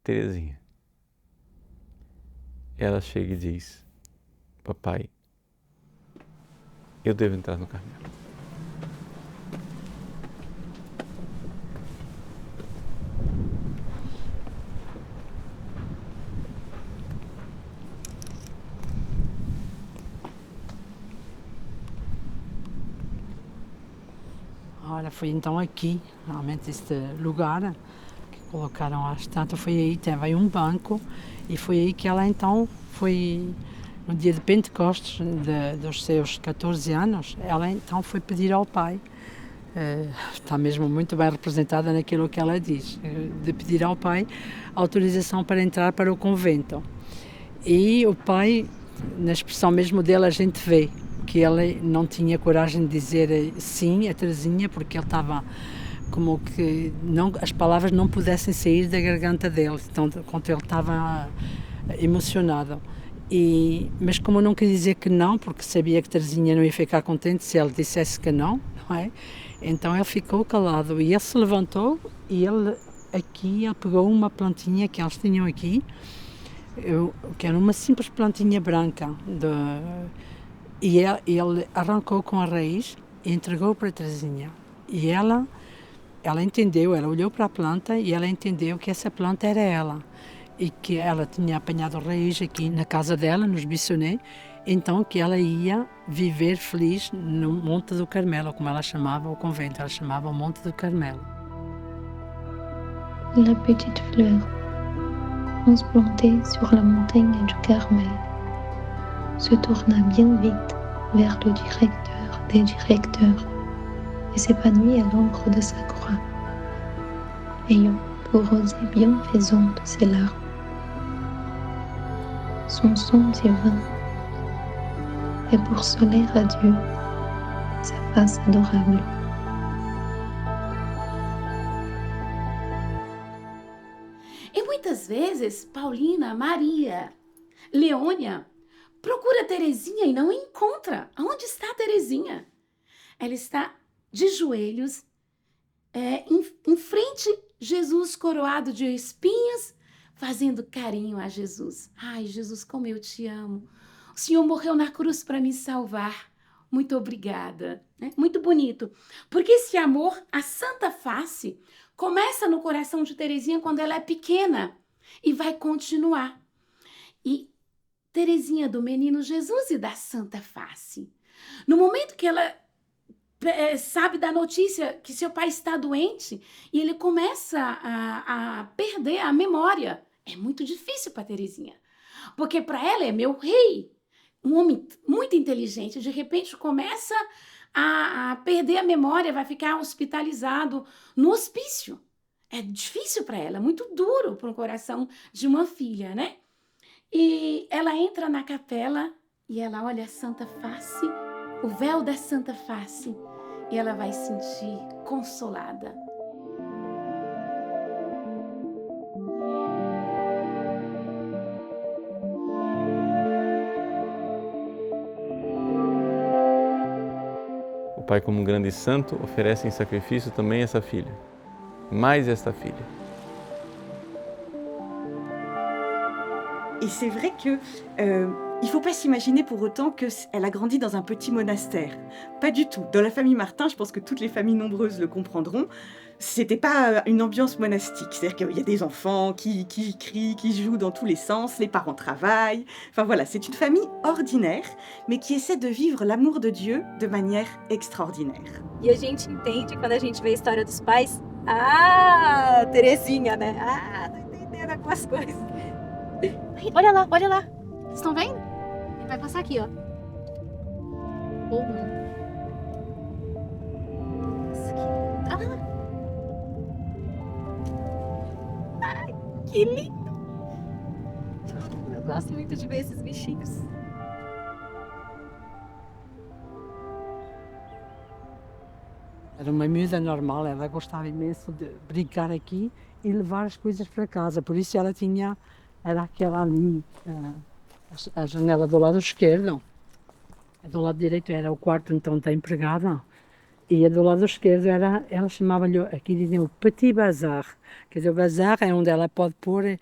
Terezinha. Ela chega e diz: papai, eu devo entrar no Carmelo. Ora, foi então aqui, realmente este lugar que colocaram a estátua, foi aí, teve aí um banco e foi aí que ela então foi, no dia de Pentecostes, dos seus 14 anos, ela então foi pedir ao pai, está mesmo muito bem representada naquilo que ela diz, de pedir ao pai autorização para entrar para o convento. E o pai, na expressão mesmo dele, a gente vê que ele não tinha coragem de dizer sim a Terezinha, porque ele estava como que as palavras não pudessem sair da garganta dele, então quando ele estava emocionado. Mas como não queria dizer que não, porque sabia que Terezinha não ia ficar contente se ele dissesse que não, não é? Então ele ficou calado e ele se levantou e ele pegou uma plantinha que eles tinham aqui, que era uma simples plantinha branca, e ele arrancou com a raiz e entregou para a Terezinha. E ela entendeu, ela olhou para a planta e ela entendeu que essa planta era ela. E que ela tinha apanhado raiz aqui na casa dela, nos Bissonnets, então que ela ia viver feliz no Monte do Carmelo, como ela chamava o convento, ela chamava o Monte do Carmelo. La petite fleur, transplantée sur la montagne du Carmel, se tourna bien vite vers le directeur des directeurs et s'épanouit à l'ombre de sa croix, ayant pour rosée bienfaisante ses larmes. Son son divin et pour soleil radieux sa face adorable. E muitas vezes, Paulina, Maria, Leônia procura Terezinha e não encontra. Onde está Terezinha? Ela está de joelhos, em frente a Jesus coroado de espinhos, fazendo carinho a Jesus. Ai, Jesus, como eu te amo. O Senhor morreu na cruz para me salvar. Muito obrigada. Né? Muito bonito. Porque esse amor, a santa face, começa no coração de Terezinha quando ela é pequena e vai continuar. E Terezinha do menino Jesus e da santa face. No momento que ela sabe da notícia que seu pai está doente e ele começa a perder a memória, é muito difícil para Terezinha. Porque para ela é meu rei, um homem muito inteligente, de repente começa a perder a memória, vai ficar hospitalizado no hospício. É difícil para ela, muito duro para o coração de uma filha, né? E ela entra na capela e ela olha a Santa Face, o véu da Santa Face, e ela vai se sentir consolada. O Pai, como um grande santo, oferece em sacrifício também essa filha, mais esta filha. Et c'est vrai que il ne faut pas s'imaginer pour autant qu'elle a grandi dans un petit monastère. Pas du tout. Dans la famille Martin, je pense que toutes les familles nombreuses le comprendront, c'était pas une ambiance monastique. C'est-à-dire qu'il y a des enfants qui crient, qui jouent dans tous les sens, les parents travaillent. Enfin voilà, c'est une famille ordinaire, mais qui essaie de vivre l'amour de Dieu de manière extraordinaire. E a gente entende, quando a gente vê a história dos pais, ah, Terezinha, né? Ah, tá entendendo algumas coisas. Olha lá, olha lá. Vocês estão vendo? Ele vai passar aqui, ó. Ou não. Nossa, que lindo. Ai, que lindo. Eu gosto muito de ver esses bichinhos. Era uma miúda normal, ela gostava imenso de brincar aqui e levar as coisas para casa. Por isso ela tinha, era aquela ali, a janela do lado esquerdo. Do lado direito era o quarto então da empregada. E a do lado esquerdo era, ela chamava-lhe, aqui dizem, o petit bazar. Quer dizer, o bazar é onde ela pode pôr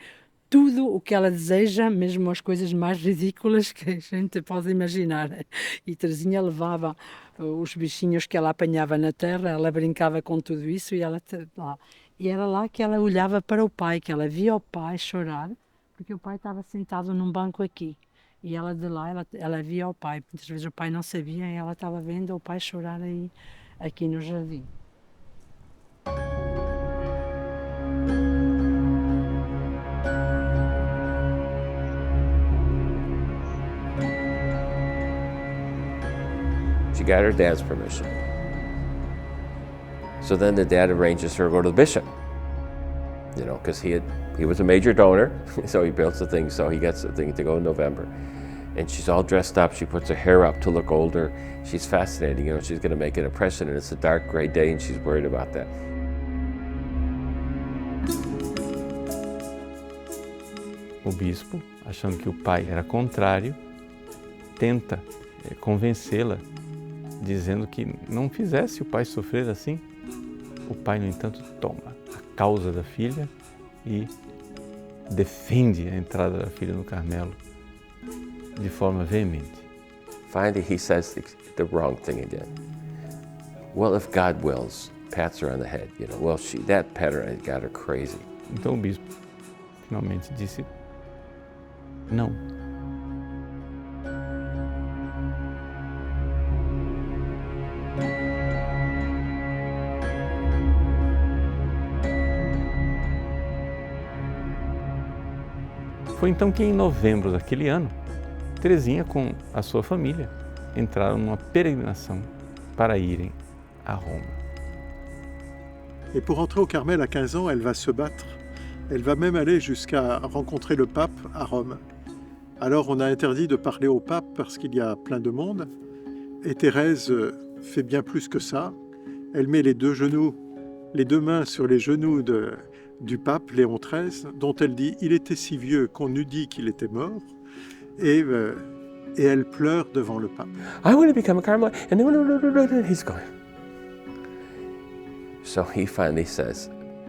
tudo o que ela deseja, mesmo as coisas mais ridículas que a gente pode imaginar. E Terezinha levava os bichinhos que ela apanhava na terra, ela brincava com tudo isso e ela lá. E era lá que ela olhava para o pai, que ela via o pai chorar, porque o pai estava sentado num banco aqui. E ela de lá, ela via o pai. Muitas vezes o pai não sabia e ela estava vendo o pai chorar aí, aqui no jardim. She got her dad's permission. So then the dad arranges her to go to the bishop, you know, because he was a major donor, so he built the thing, so he gets the thing to go in November. And she's all dressed up, she puts her hair up to look older. She's fascinating, you know, she's gonna make an impression, and it's a dark gray day and she's worried about that. O bispo, achando que o pai era contrário, tenta convencê-la, dizendo que não fizesse o pai sofrer assim. O pai, no entanto, toma a causa da filha e defende a entrada da filha no Carmelo de forma veemente. Finally, he says the wrong thing again. Well, if God wills, pats her on the head, you know. Well, that pat her and got her crazy. Então o bispo finalmente disse não. Foi então que, em novembro daquele ano, Terezinha, com a sua família, entraram numa peregrinação para irem à Roma. Et pour entrer au Carmel à 15 ans, elle va se battre. Elle va même aller jusqu'à rencontrer le pape à Rome. Alors on a interdit de parler au pape parce qu'il y a plein de monde. Et Thérèse fait bien plus que ça. Elle met les deux mains sur les genoux du pape Léon XIII, dont elle dit « Il était si vieux qu'on eût dit qu'il était mort », et elle pleure devant le pape. I want to become a Carmelite. And then he's going. So he finally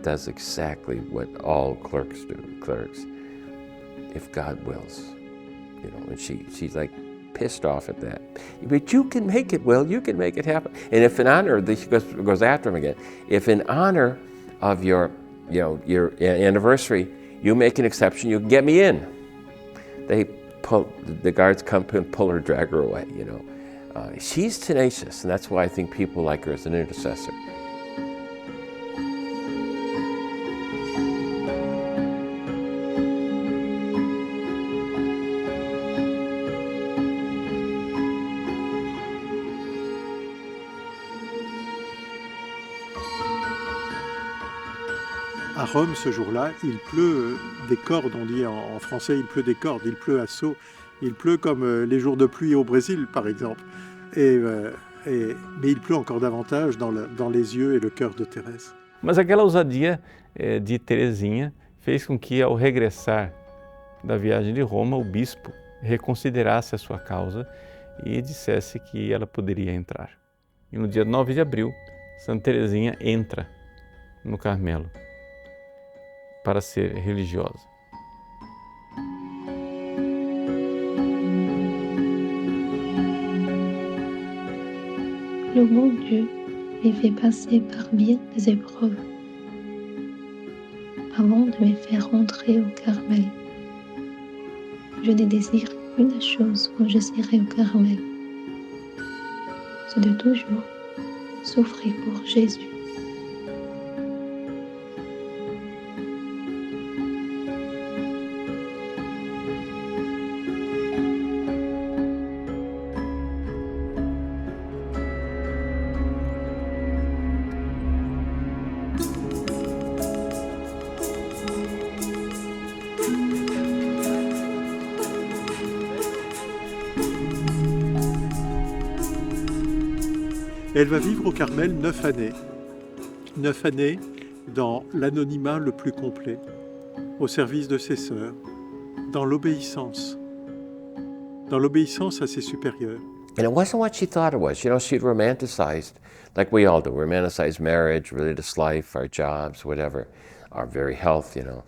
does exactly what all clerks do. Clerks, if God wills, you know. And she's like pissed off at that. But you can make it, Will. You can make it happen. And if in honor, she goes after him again. If in honor of your anniversary, you make an exception, you can get me in. The guards come and pull her, drag her away, you know. She's tenacious, and that's why I think people like her as an intercessor. À Rome, ce jour-là, il pleut des cordes, on dit en français, il pleut des cordes, il pleut à seaux, il pleut comme les jours de pluie au Brésil, par exemple. Mais il pleut encore davantage dans les yeux et le cœur de Thérèse. Mas aquela ousadia de Teresinha fez com que, ao regressar da viagem de Roma, o bispo reconsiderasse a sua causa e dissesse que ela poderia entrar. E no dia 9 de abril, Santa Teresinha entra no Carmelo para ser religiosa. Le bon Dieu m'y fait passer par bien des épreuves avant de me faire entrer au Carmel. Je ne désire qu'une chose quand je serai au Carmel, c'est de toujours souffrir pour Jésus. Elle va vivre au Carmel 9 années. 9 années dans l'anonymat le plus complet, au service de ses sœurs, dans l'obéissance à ses supérieurs. And it wasn't what she thought it was. You know, she'd romanticized, like we all do, romanticize marriage, religious life, our jobs, whatever, our very health, you know.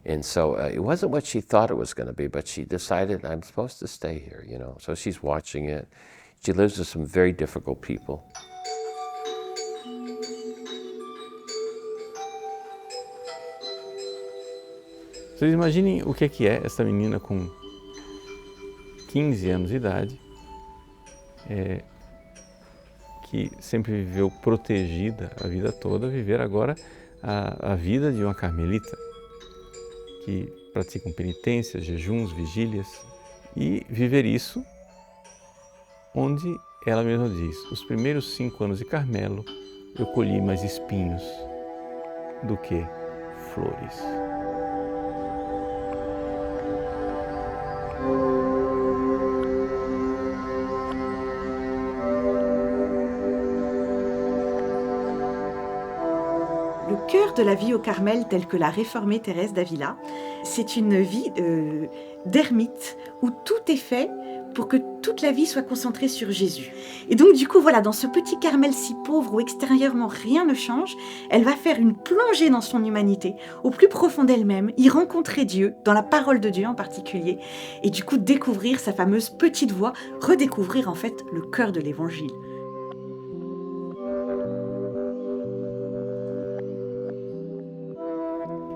And so it wasn't what she thought it was going to be, but she decided, I'm supposed to stay here, you know. So she's watching it. She lives with some very difficult people. Vocês imaginem o que é essa menina com 15 anos de idade, que sempre viveu protegida a vida toda, viver agora a vida de uma carmelita, que praticam penitências, jejuns, vigílias, e viver isso onde ela mesma diz, os primeiros 5 anos de Carmelo eu colhi mais espinhos do que flores. Le cœur de la vie au Carmel, telle que l'a réformée Thérèse d'Avila, c'est une vie d'ermite où tout est fait pour que toute la vie soit concentrée sur Jésus. Et donc du coup, voilà, dans ce petit Carmel si pauvre où extérieurement rien ne change, elle va faire une plongée dans son humanité, au plus profond d'elle-même, y rencontrer Dieu, dans la parole de Dieu en particulier, et du coup découvrir sa fameuse petite voix, redécouvrir en fait le cœur de l'Évangile.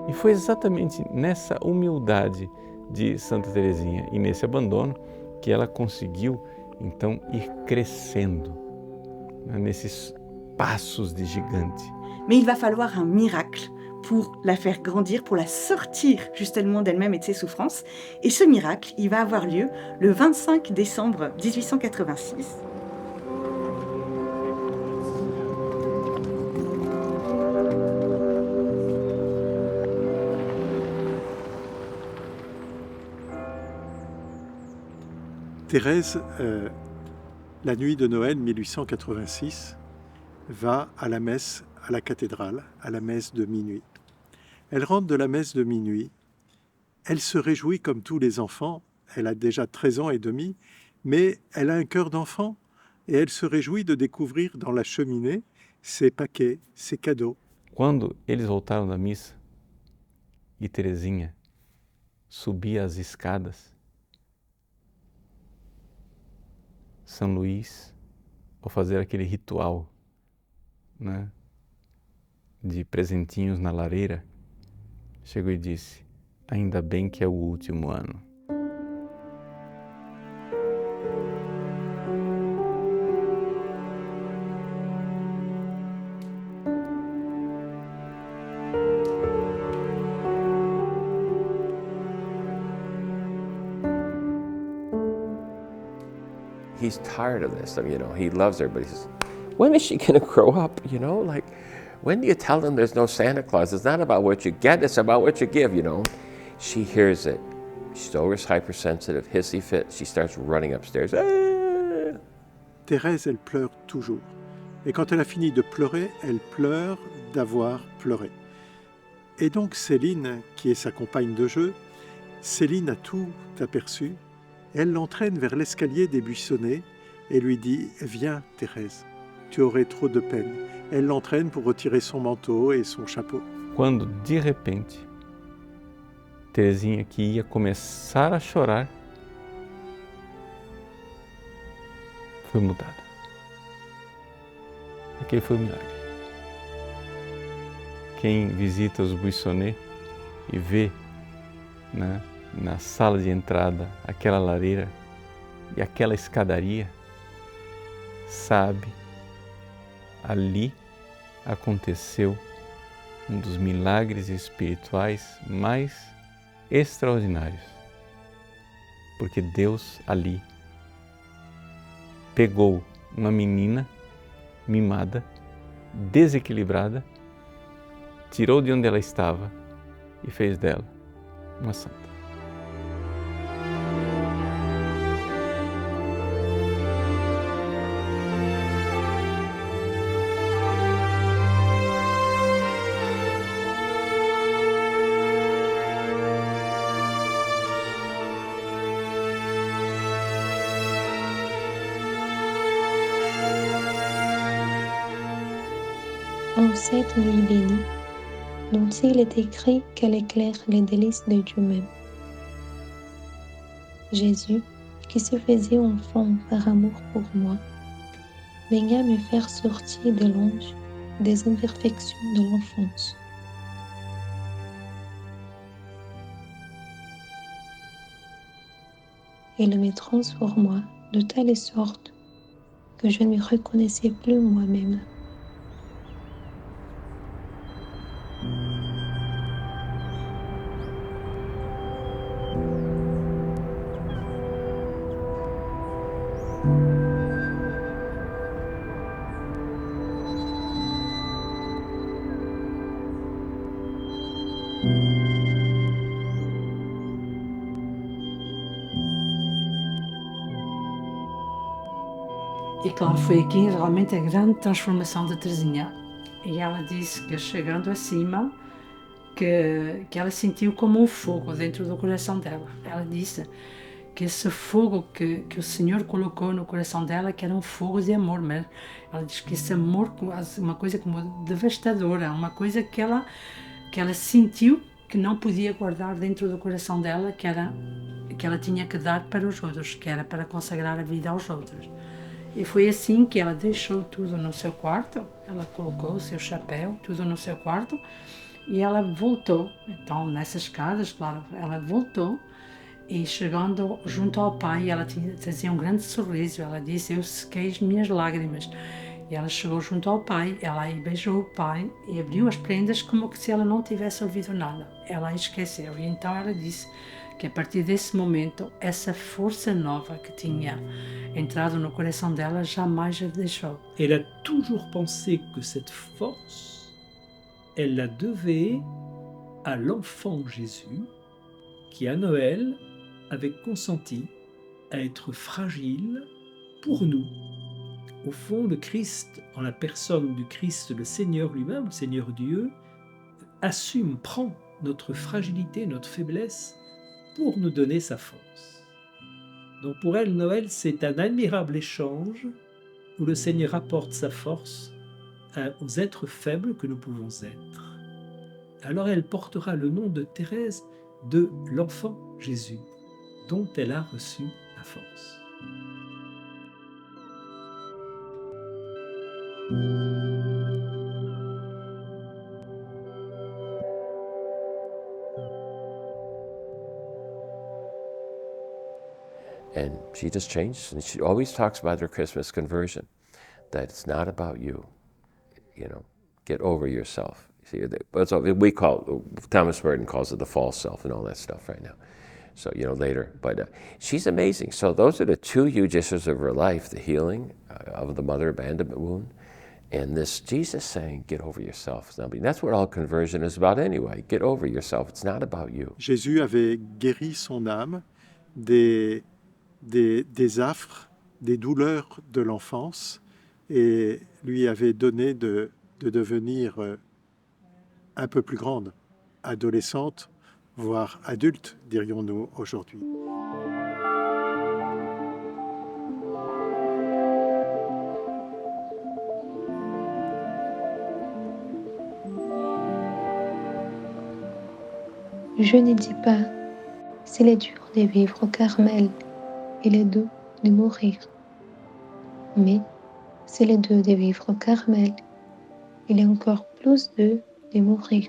E foi exatamente nessa humildade de Santa Teresinha e nesse abandono que ela conseguiu, então, ir crescendo, né, nesses passos de gigante. Mais il va falloir un miracle pour la faire grandir, pour la sortir justement d'elle-même et de ses souffrances. Et ce miracle, il va avoir lieu le 25 décembre 1886. Thérèse, la nuit de Noël 1886, va à la messe à la cathédrale, à la messe de minuit. Elle rentre de la messe de minuit. Elle se réjouit comme tous les enfants. Elle a déjà 13 ans et demi, mais elle a un cœur d'enfant et elle se réjouit de découvrir dans la cheminée ses paquets, ses cadeaux. Quando eles voltaram da missa e Terezinha subia as escadas, São Luís, ao fazer aquele ritual, né, de presentinhos na lareira, chegou e disse: ainda bem que é o último ano. He's tired of this. I mean, he loves her, but he says, when is she going to grow up? Like, when do you tell them there's no Santa Claus? It's not about what you get, it's about what you give, She hears it. She's always hypersensitive, hissy fit. She starts running upstairs. Ah! Thérèse, elle pleure toujours. Et quand elle a fini de pleurer, elle pleure d'avoir pleuré. Et donc Céline, qui est sa compagne de jeu, Céline a tout aperçu. Elle l'entraîne vers l'escalier des buissonnets et lui dit « Viens, Thérèse, tu aurais trop de peine. » Elle l'entraîne pour retirer son manteau et son chapeau. Quando, de repente, Terezinha, que ia começar a chorar, foi mudada. Aquele foi o milagre. Quem visita os buissonnets e vê, né, na sala de entrada aquela lareira e aquela escadaria, sabe, ali aconteceu um dos milagres espirituais mais extraordinários, porque Deus ali pegou uma menina mimada, desequilibrada, tirou de onde ela estava e fez dela uma santa. En cette nuit bénie, dont il est écrit qu'elle éclaire les délices de Dieu même. Jésus, qui se faisait enfant par amour pour moi, venait me faire sortir de l'ange des imperfections de l'enfance. Il me transforma de telle sorte que je ne me reconnaissais plus moi-même. E claro, foi aqui realmente a grande transformação da Terezinha. E ela disse que chegando acima, que ela sentiu como um fogo dentro do coração dela. Ela disse que esse fogo que o Senhor colocou no coração dela, que era um fogo de amor, mas ela diz que esse amor, uma coisa como devastadora, uma coisa que ela sentiu que não podia guardar dentro do coração dela, que ela tinha que dar para os outros, que era para consagrar a vida aos outros. E foi assim que ela deixou tudo no seu quarto, ela colocou o seu chapéu, tudo no seu quarto, e ela voltou. Então, nessas escadas, claro, ela voltou, e chegando junto ao pai, ela trazia um grande sorriso. Ela disse: eu sequei as minhas lágrimas. E ela chegou junto ao pai, ela aí beijou o pai e abriu as prendas como se ela não tivesse ouvido nada. Ela esqueceu. E então ela disse que a partir desse momento, essa força nova que tinha entrado no coração dela jamais a deixou. Elle a toujours pensé que cette force, elle la devait à l'enfant Jésus qui, à Noël, avait consenti à être fragile pour nous. Au fond, le Christ, en la personne du Christ, le Seigneur lui-même, le Seigneur Dieu, assume, prend notre fragilité, notre faiblesse pour nous donner sa force. Donc pour elle, Noël, c'est un admirable échange où le Seigneur apporte sa force aux êtres faibles que nous pouvons être. Alors elle portera le nom de Thérèse de l'enfant Jésus, dont elle a reçu la force. And she just changed, and she always talks about her Christmas conversion, that it's not about you, you know, get over yourself. See, that's what we call, Thomas Merton calls it the false self and all that stuff right now. So, you know, later, but she's amazing. So those are the two huge issues of her life, the healing of the mother abandonment wound, and this Jesus saying, get over yourself. I mean, that's what all conversion is about anyway, get over yourself, it's not about you. Jésus avait guéri son âme des affres, des douleurs de l'enfance et lui avait donné de devenir un peu plus grande, adolescente, voire adulte, dirions-nous aujourd'hui. Je ne dis pas s'il est dur de vivre au Carmel, il est doux de mourir. Mais s'il est doux de vivre au Carmel, il est encore plus doux de mourir.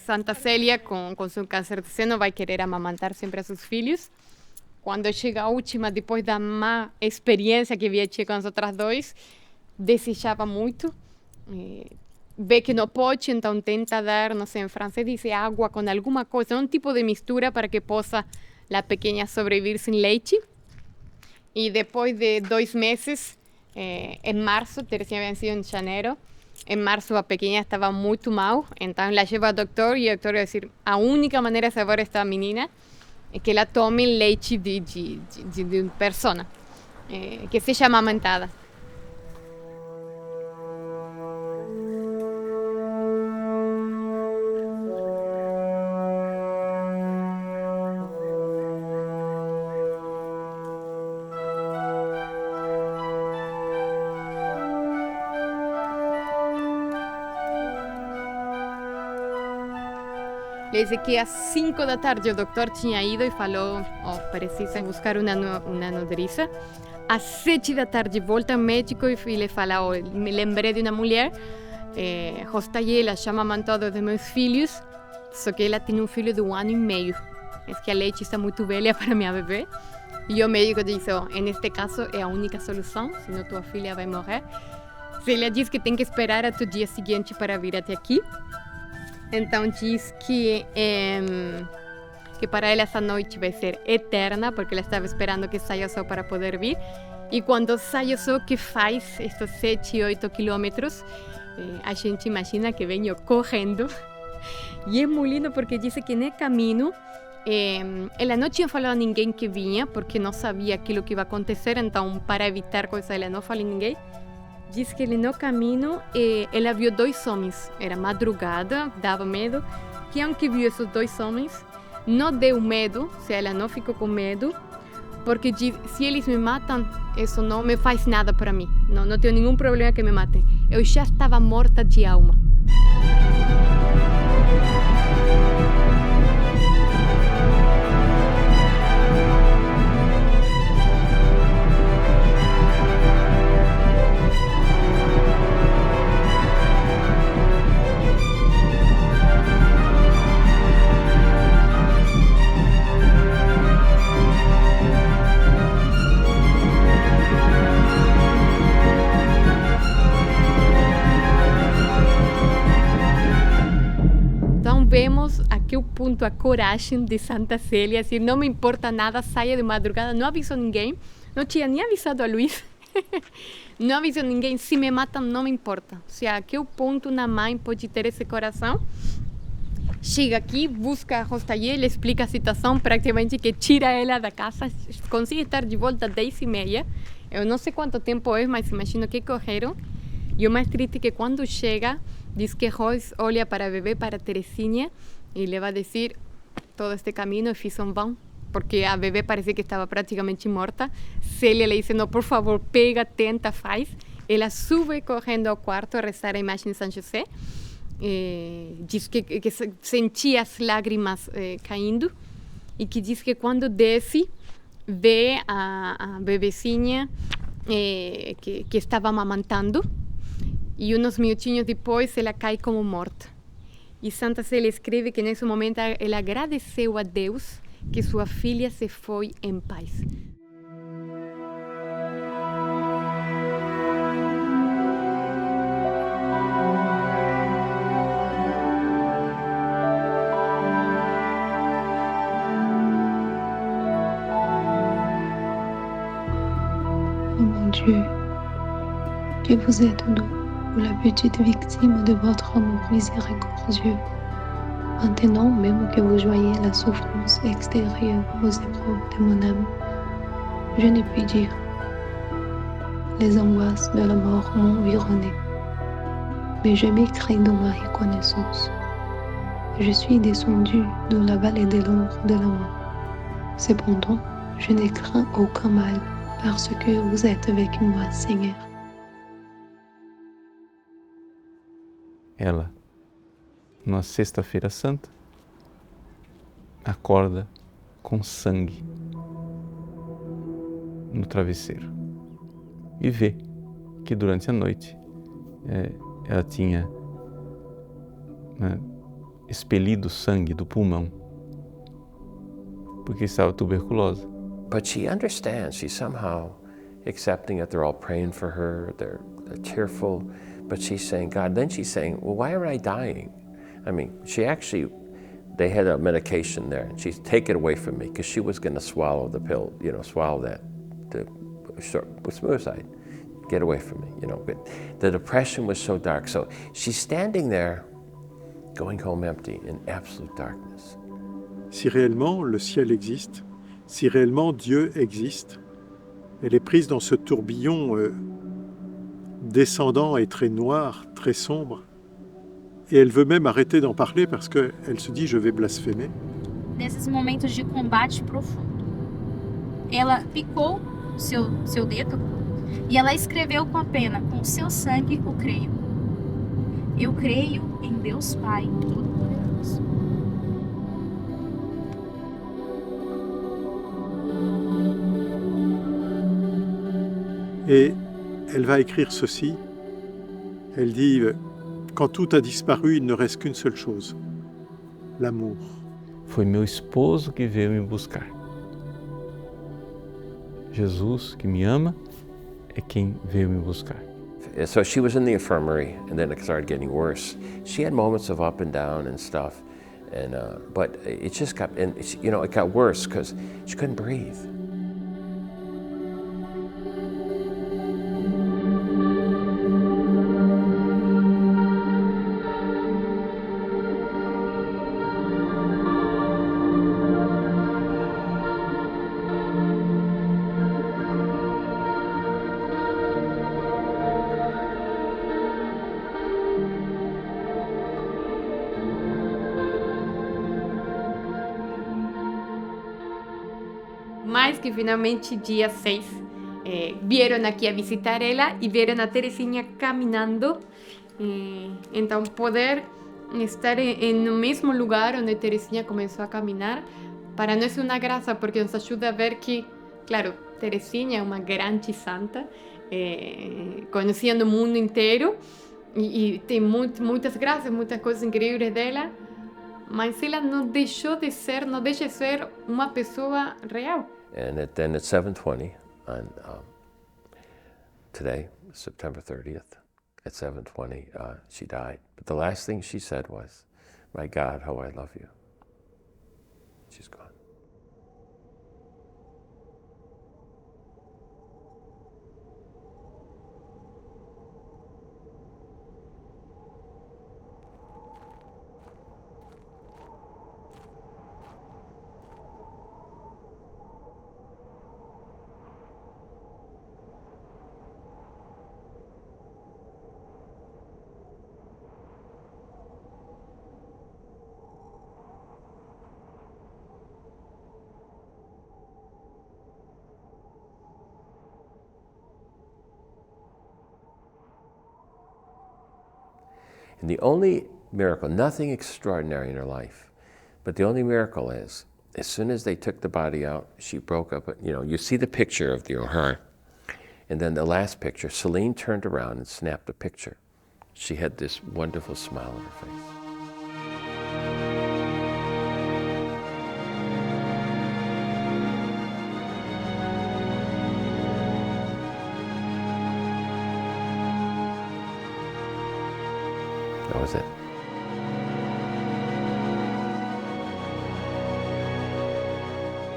Santa Célia, com seu câncer de seno, vai querer amamantar sempre a seus filhos. Quando chega a última, depois da má experiência que havia tido com as outras dois, desejava muito. Vê que não pode, então tenta dar, não sei, em francês diz água com alguma coisa, um tipo de mistura para que possa a pequena sobreviver sem leite. E depois de 2 meses, em março, Terezinha havia sido em janeiro, em março a pequena estava muito mal, então ela leva ao doutor e o doutor vai dizer a única maneira de salvar esta menina é que ela tome leite de pessoa, que seja amamentada. Desde que às 5 da tarde o doutor tinha ido e falou, precisa buscar uma nodriça. Às 7 da tarde volta o médico e ele fala, me lembrei de uma mulher, Rostaye, ela já amamantou 2 de meus filhos, só que ela tem um filho de 1 ano e meio. É que a leite está muito velha para minha bebê. E o médico disse, neste caso é a única solução, senão tua filha vai morrer. Ela diz que tem que esperar até o dia seguinte para vir até aqui. Então diz que para ela essa noite vai ser eterna, porque ela estava esperando que saia o sol para poder vir. E quando sai o sol, que faz estes 7, 8 quilômetros, a gente imagina que venho correndo. E é muito lindo porque diz que no caminho, ela não tinha falado a ninguém que vinha, porque não sabia aquilo que ia acontecer, então para evitar coisas, ela não falou a ninguém. Diz que no caminho ela viu 2 homens, era madrugada, dava medo, que aunque viu esses 2 homens, não deu medo, se ela não ficou com medo, porque diz, se eles me matam, isso não me faz nada para mim, não tenho nenhum problema que me matem, eu já estava morta de alma. ponto a coragem de Santa Célia, assim, não me importa nada, saia de madrugada, não avisou ninguém, não tinha nem avisado a Luís, não avisou ninguém, se me matam não me importa. Ou seja, a que ponto uma mãe pode ter esse coração? Chega aqui, busca a Rostayer, ele explica a situação, praticamente que tira ela da casa, consegue estar de volta às 10h30. Eu não sei quanto tempo é, mas imagino que correram. E o mais triste é que quando chega, diz que Rose olha para a bebê, para a Teresinha, e le vai dizer, todo este caminho eu fiz em vão, porque a bebê parecia que estava praticamente morta. Célia le diz, não, por favor, pega, tenta, faz. Ela sube correndo ao quarto a rezar a imagem de São José. Diz que sentia as lágrimas caindo e que diz que quando desce vê a bebezinha que estava amamantando e uns minutinhos depois ela cai como morta. E Santa Célia escreve que nesse momento ela agradeceu a Deus que sua filha se foi em paz. Dieu, que vous êtes doux pour la petite victime de votre amour miséricordieux. Maintenant, même que vous joignez la souffrance extérieure aux épreuves de mon âme, je ne puis dire. Les angoisses de la mort m'ont environné, mais je m'écris dans ma reconnaissance. Je suis descendu dans la vallée de l'ombre de la mort. Cependant, je ne crains aucun mal, parce que vous êtes avec moi, Seigneur. Ela, numa sexta-feira santa, acorda com sangue no travesseiro e vê que durante a noite ela tinha expelido sangue do pulmão porque estava tuberculosa. But she understands, she's somehow accepting that they're all praying for her, they're tearful, but she's saying, God, then she's saying, well, why am I dying? I mean, they had a medication there, and she's, take it away from me, because she was going to swallow the pill, swallow that, with suicide, get away from me, but the depression was so dark. So she's standing there, going home empty, in absolute darkness. Si réellement le ciel existe, si réellement Dieu existe, elle est prise dans ce tourbillon descendant et très noir, très sombre, et elle veut même arrêter d'en parler parce qu'elle se dit « je vais blasphémer ». Nesses momentos de combate profundo, ela picou seu dedo e ela escreveu com a pena, com o seu sangue, o creio. Eu creio em Deus Pai Todo-Poderoso. Et elle va écrire ceci, elle dit « Quand tout a disparu, il ne reste qu'une seule chose, l'amour ». Foi meu esposo que veio me buscar. Jesus, que me ama, é quem veio me buscar. So she was in the infirmary, and then it started getting worse. She had moments of up and down and stuff, and but it just got, and it got worse because she couldn't breathe. Mas que finalmente dia 6 vieram aqui a visitar ela e viram a Teresinha caminhando. Então poder estar no mesmo lugar onde Teresinha começou a caminhar para nós é uma graça porque nos ajuda a ver que, claro, Teresinha é uma grande santa, conhecida no mundo inteiro e tem muitas graças, muitas coisas incríveis dela, mas ela não deixa de ser uma pessoa real. And then at 7:20 on today, September 30th, at 7:20, she died. But the last thing she said was, "My God, how I love you." She's gone. And the only miracle, nothing extraordinary in her life, but the only miracle is, as soon as they took the body out, she broke up. You see the picture of her, and then the last picture, Celine turned around and snapped a picture. She had this wonderful smile on her face. That was it.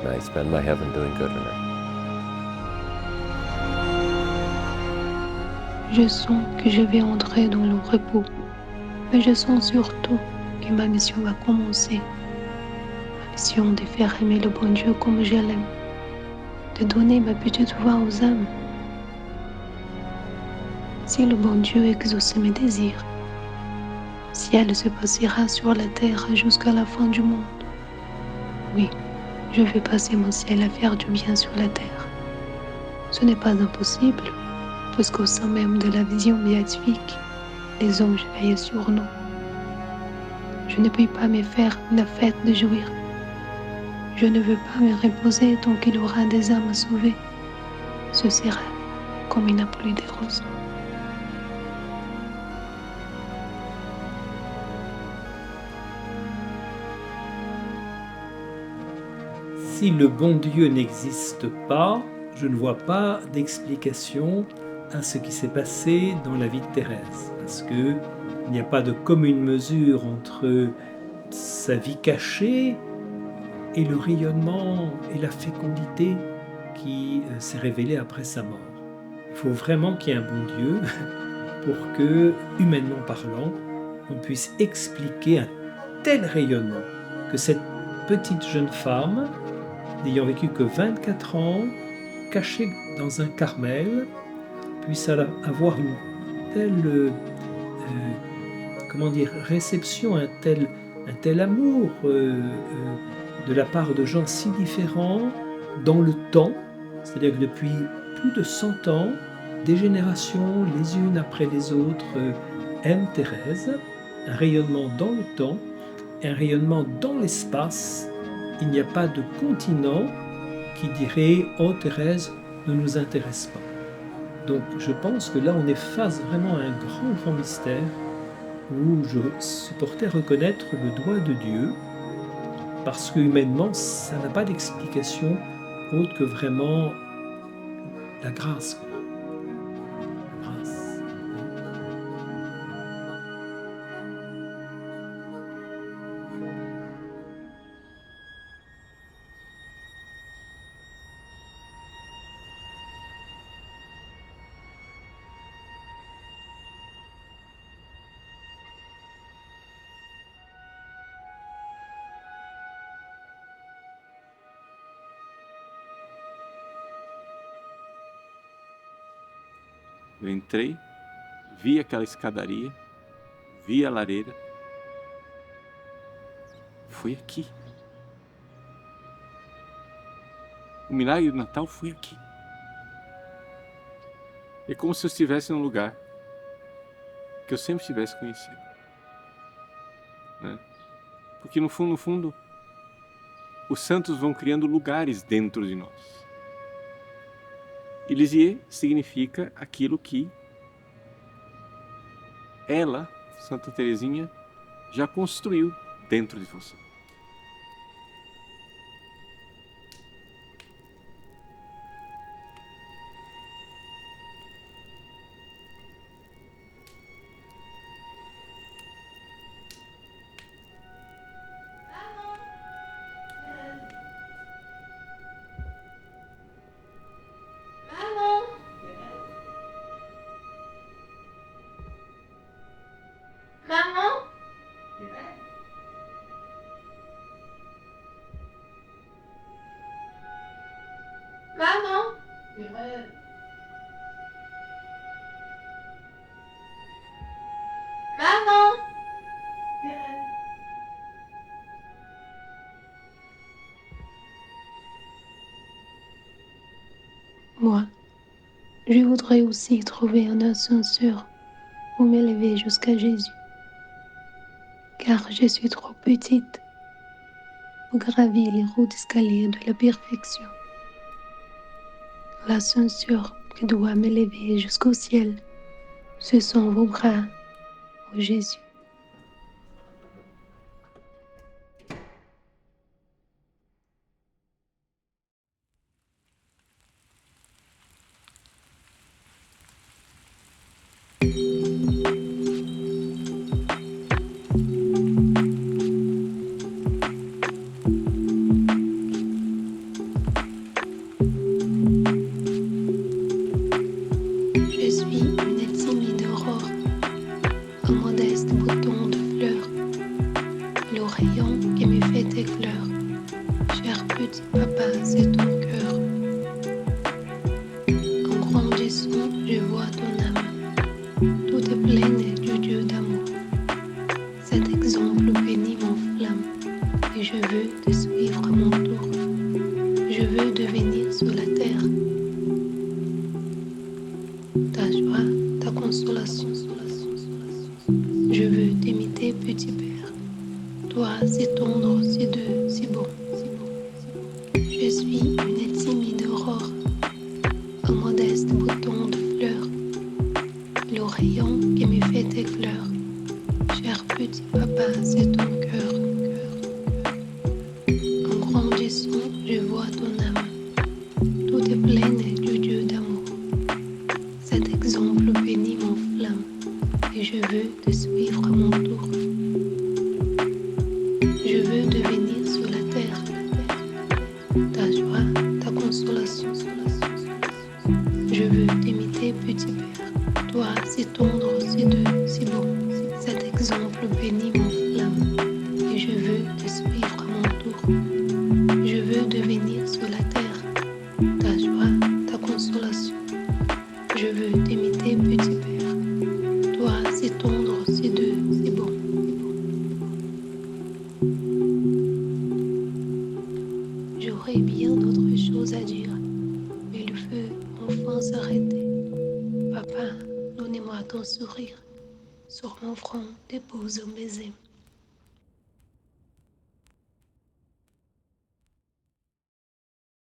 And I spend my heaven doing good on her. Je sens que je vais entrer dans le repos, mais je sens surtout que ma mission va commencer. Ma mission de faire aimer le bon Dieu comme je l'aime, de donner ma petite voix aux âmes. Si le bon Dieu exauce mes désirs, si elle se passera sur la terre jusqu'à la fin du monde, oui, je vais passer mon ciel à faire du bien sur la terre. Ce n'est pas impossible, puisqu'au sein même de la vision béatifique, les anges veillent sur nous. Je ne puis pas me faire une fête de jouir. Je ne veux pas me reposer tant qu'il y aura des âmes à sauver. Ce sera comme une pluie de roses. Si le bon Dieu n'existe pas, je ne vois pas d'explication à ce qui s'est passé dans la vie de Thérèse. Parce qu'il n'y a pas de commune mesure entre sa vie cachée et le rayonnement et la fécondité qui s'est révélée après sa mort. Il faut vraiment qu'il y ait un bon Dieu pour que, humainement parlant, on puisse expliquer un tel rayonnement que cette petite jeune femme, n'ayant vécu que 24 ans, cachée dans un Carmel, puisse avoir une telle réception, un tel amour de la part de gens si différents dans le temps, c'est-à-dire que depuis plus de 100 ans, des générations, les unes après les autres, aiment Thérèse, un rayonnement dans le temps, un rayonnement dans l'espace. Il n'y a pas de continent qui dirait « Oh, Thérèse ne nous intéresse pas ». Donc je pense que là on est face vraiment à un grand mystère où je supportais reconnaître le doigt de Dieu parce que humainement ça n'a pas d'explication autre que vraiment la grâce. La grâce. Eu entrei, vi aquela escadaria, vi a lareira. Foi aqui. O milagre do Natal foi aqui. É como se eu estivesse num lugar que eu sempre tivesse conhecido. Né? Porque no fundo, os santos vão criando lugares dentro de nós. E Lisieux significa aquilo que ela, Santa Teresinha, já construiu dentro de você. Maman. Maman. Moi, je voudrais aussi trouver un ascenseur pour m'élever jusqu'à Jésus, car je suis trop petite pour gravir les routes d'escalier de la perfection. L'ascenseur qui doit m'élever jusqu'au ciel, ce sont vos bras, ô Jésus. Je suis une timide aurore, un modeste bouton de fleurs, l'oreillon qui me fait éclore. Cher petit papa, c'est ton cœur. En grandissant, je vois ton âme, tout est pleine du Dieu d'amour. Cet exemple béni m'enflamme, et je veux te suivre à mon tour. Je veux devenir sur la terre ta joie, ta consolation. Je veux t'imiter, petit Père. Toi, si tendre, si doux, si bon. Je suis une timide aurore, un modeste bouton de fleurs, l'oreillon qui me fait éclore. Cher petit papa, c'est ton cœur. En grandissant, je vois ton âme, tout est pleine du Dieu d'amour. Cet exemple béni m'enflamme, et je veux te suivre à mon tour. Je veux devenir sur la terre ta joie, ta consolation. Je veux t'imiter, petit Père. Toi, si tendre, si doux, si bon. Cet exemple béni m'enflamme, et je veux te suivre à mon tour. Je veux devenir sur la terre ta joie, ta consolation. Je veux t'imiter, petit Père. Toi, si tendre, si doux, si bon. J'aurais bien d'autres choses à dire, mais le feu enfin s'arrêter. Papa, donnez-moi ton sourire. Sur mon front, dépose un baiser.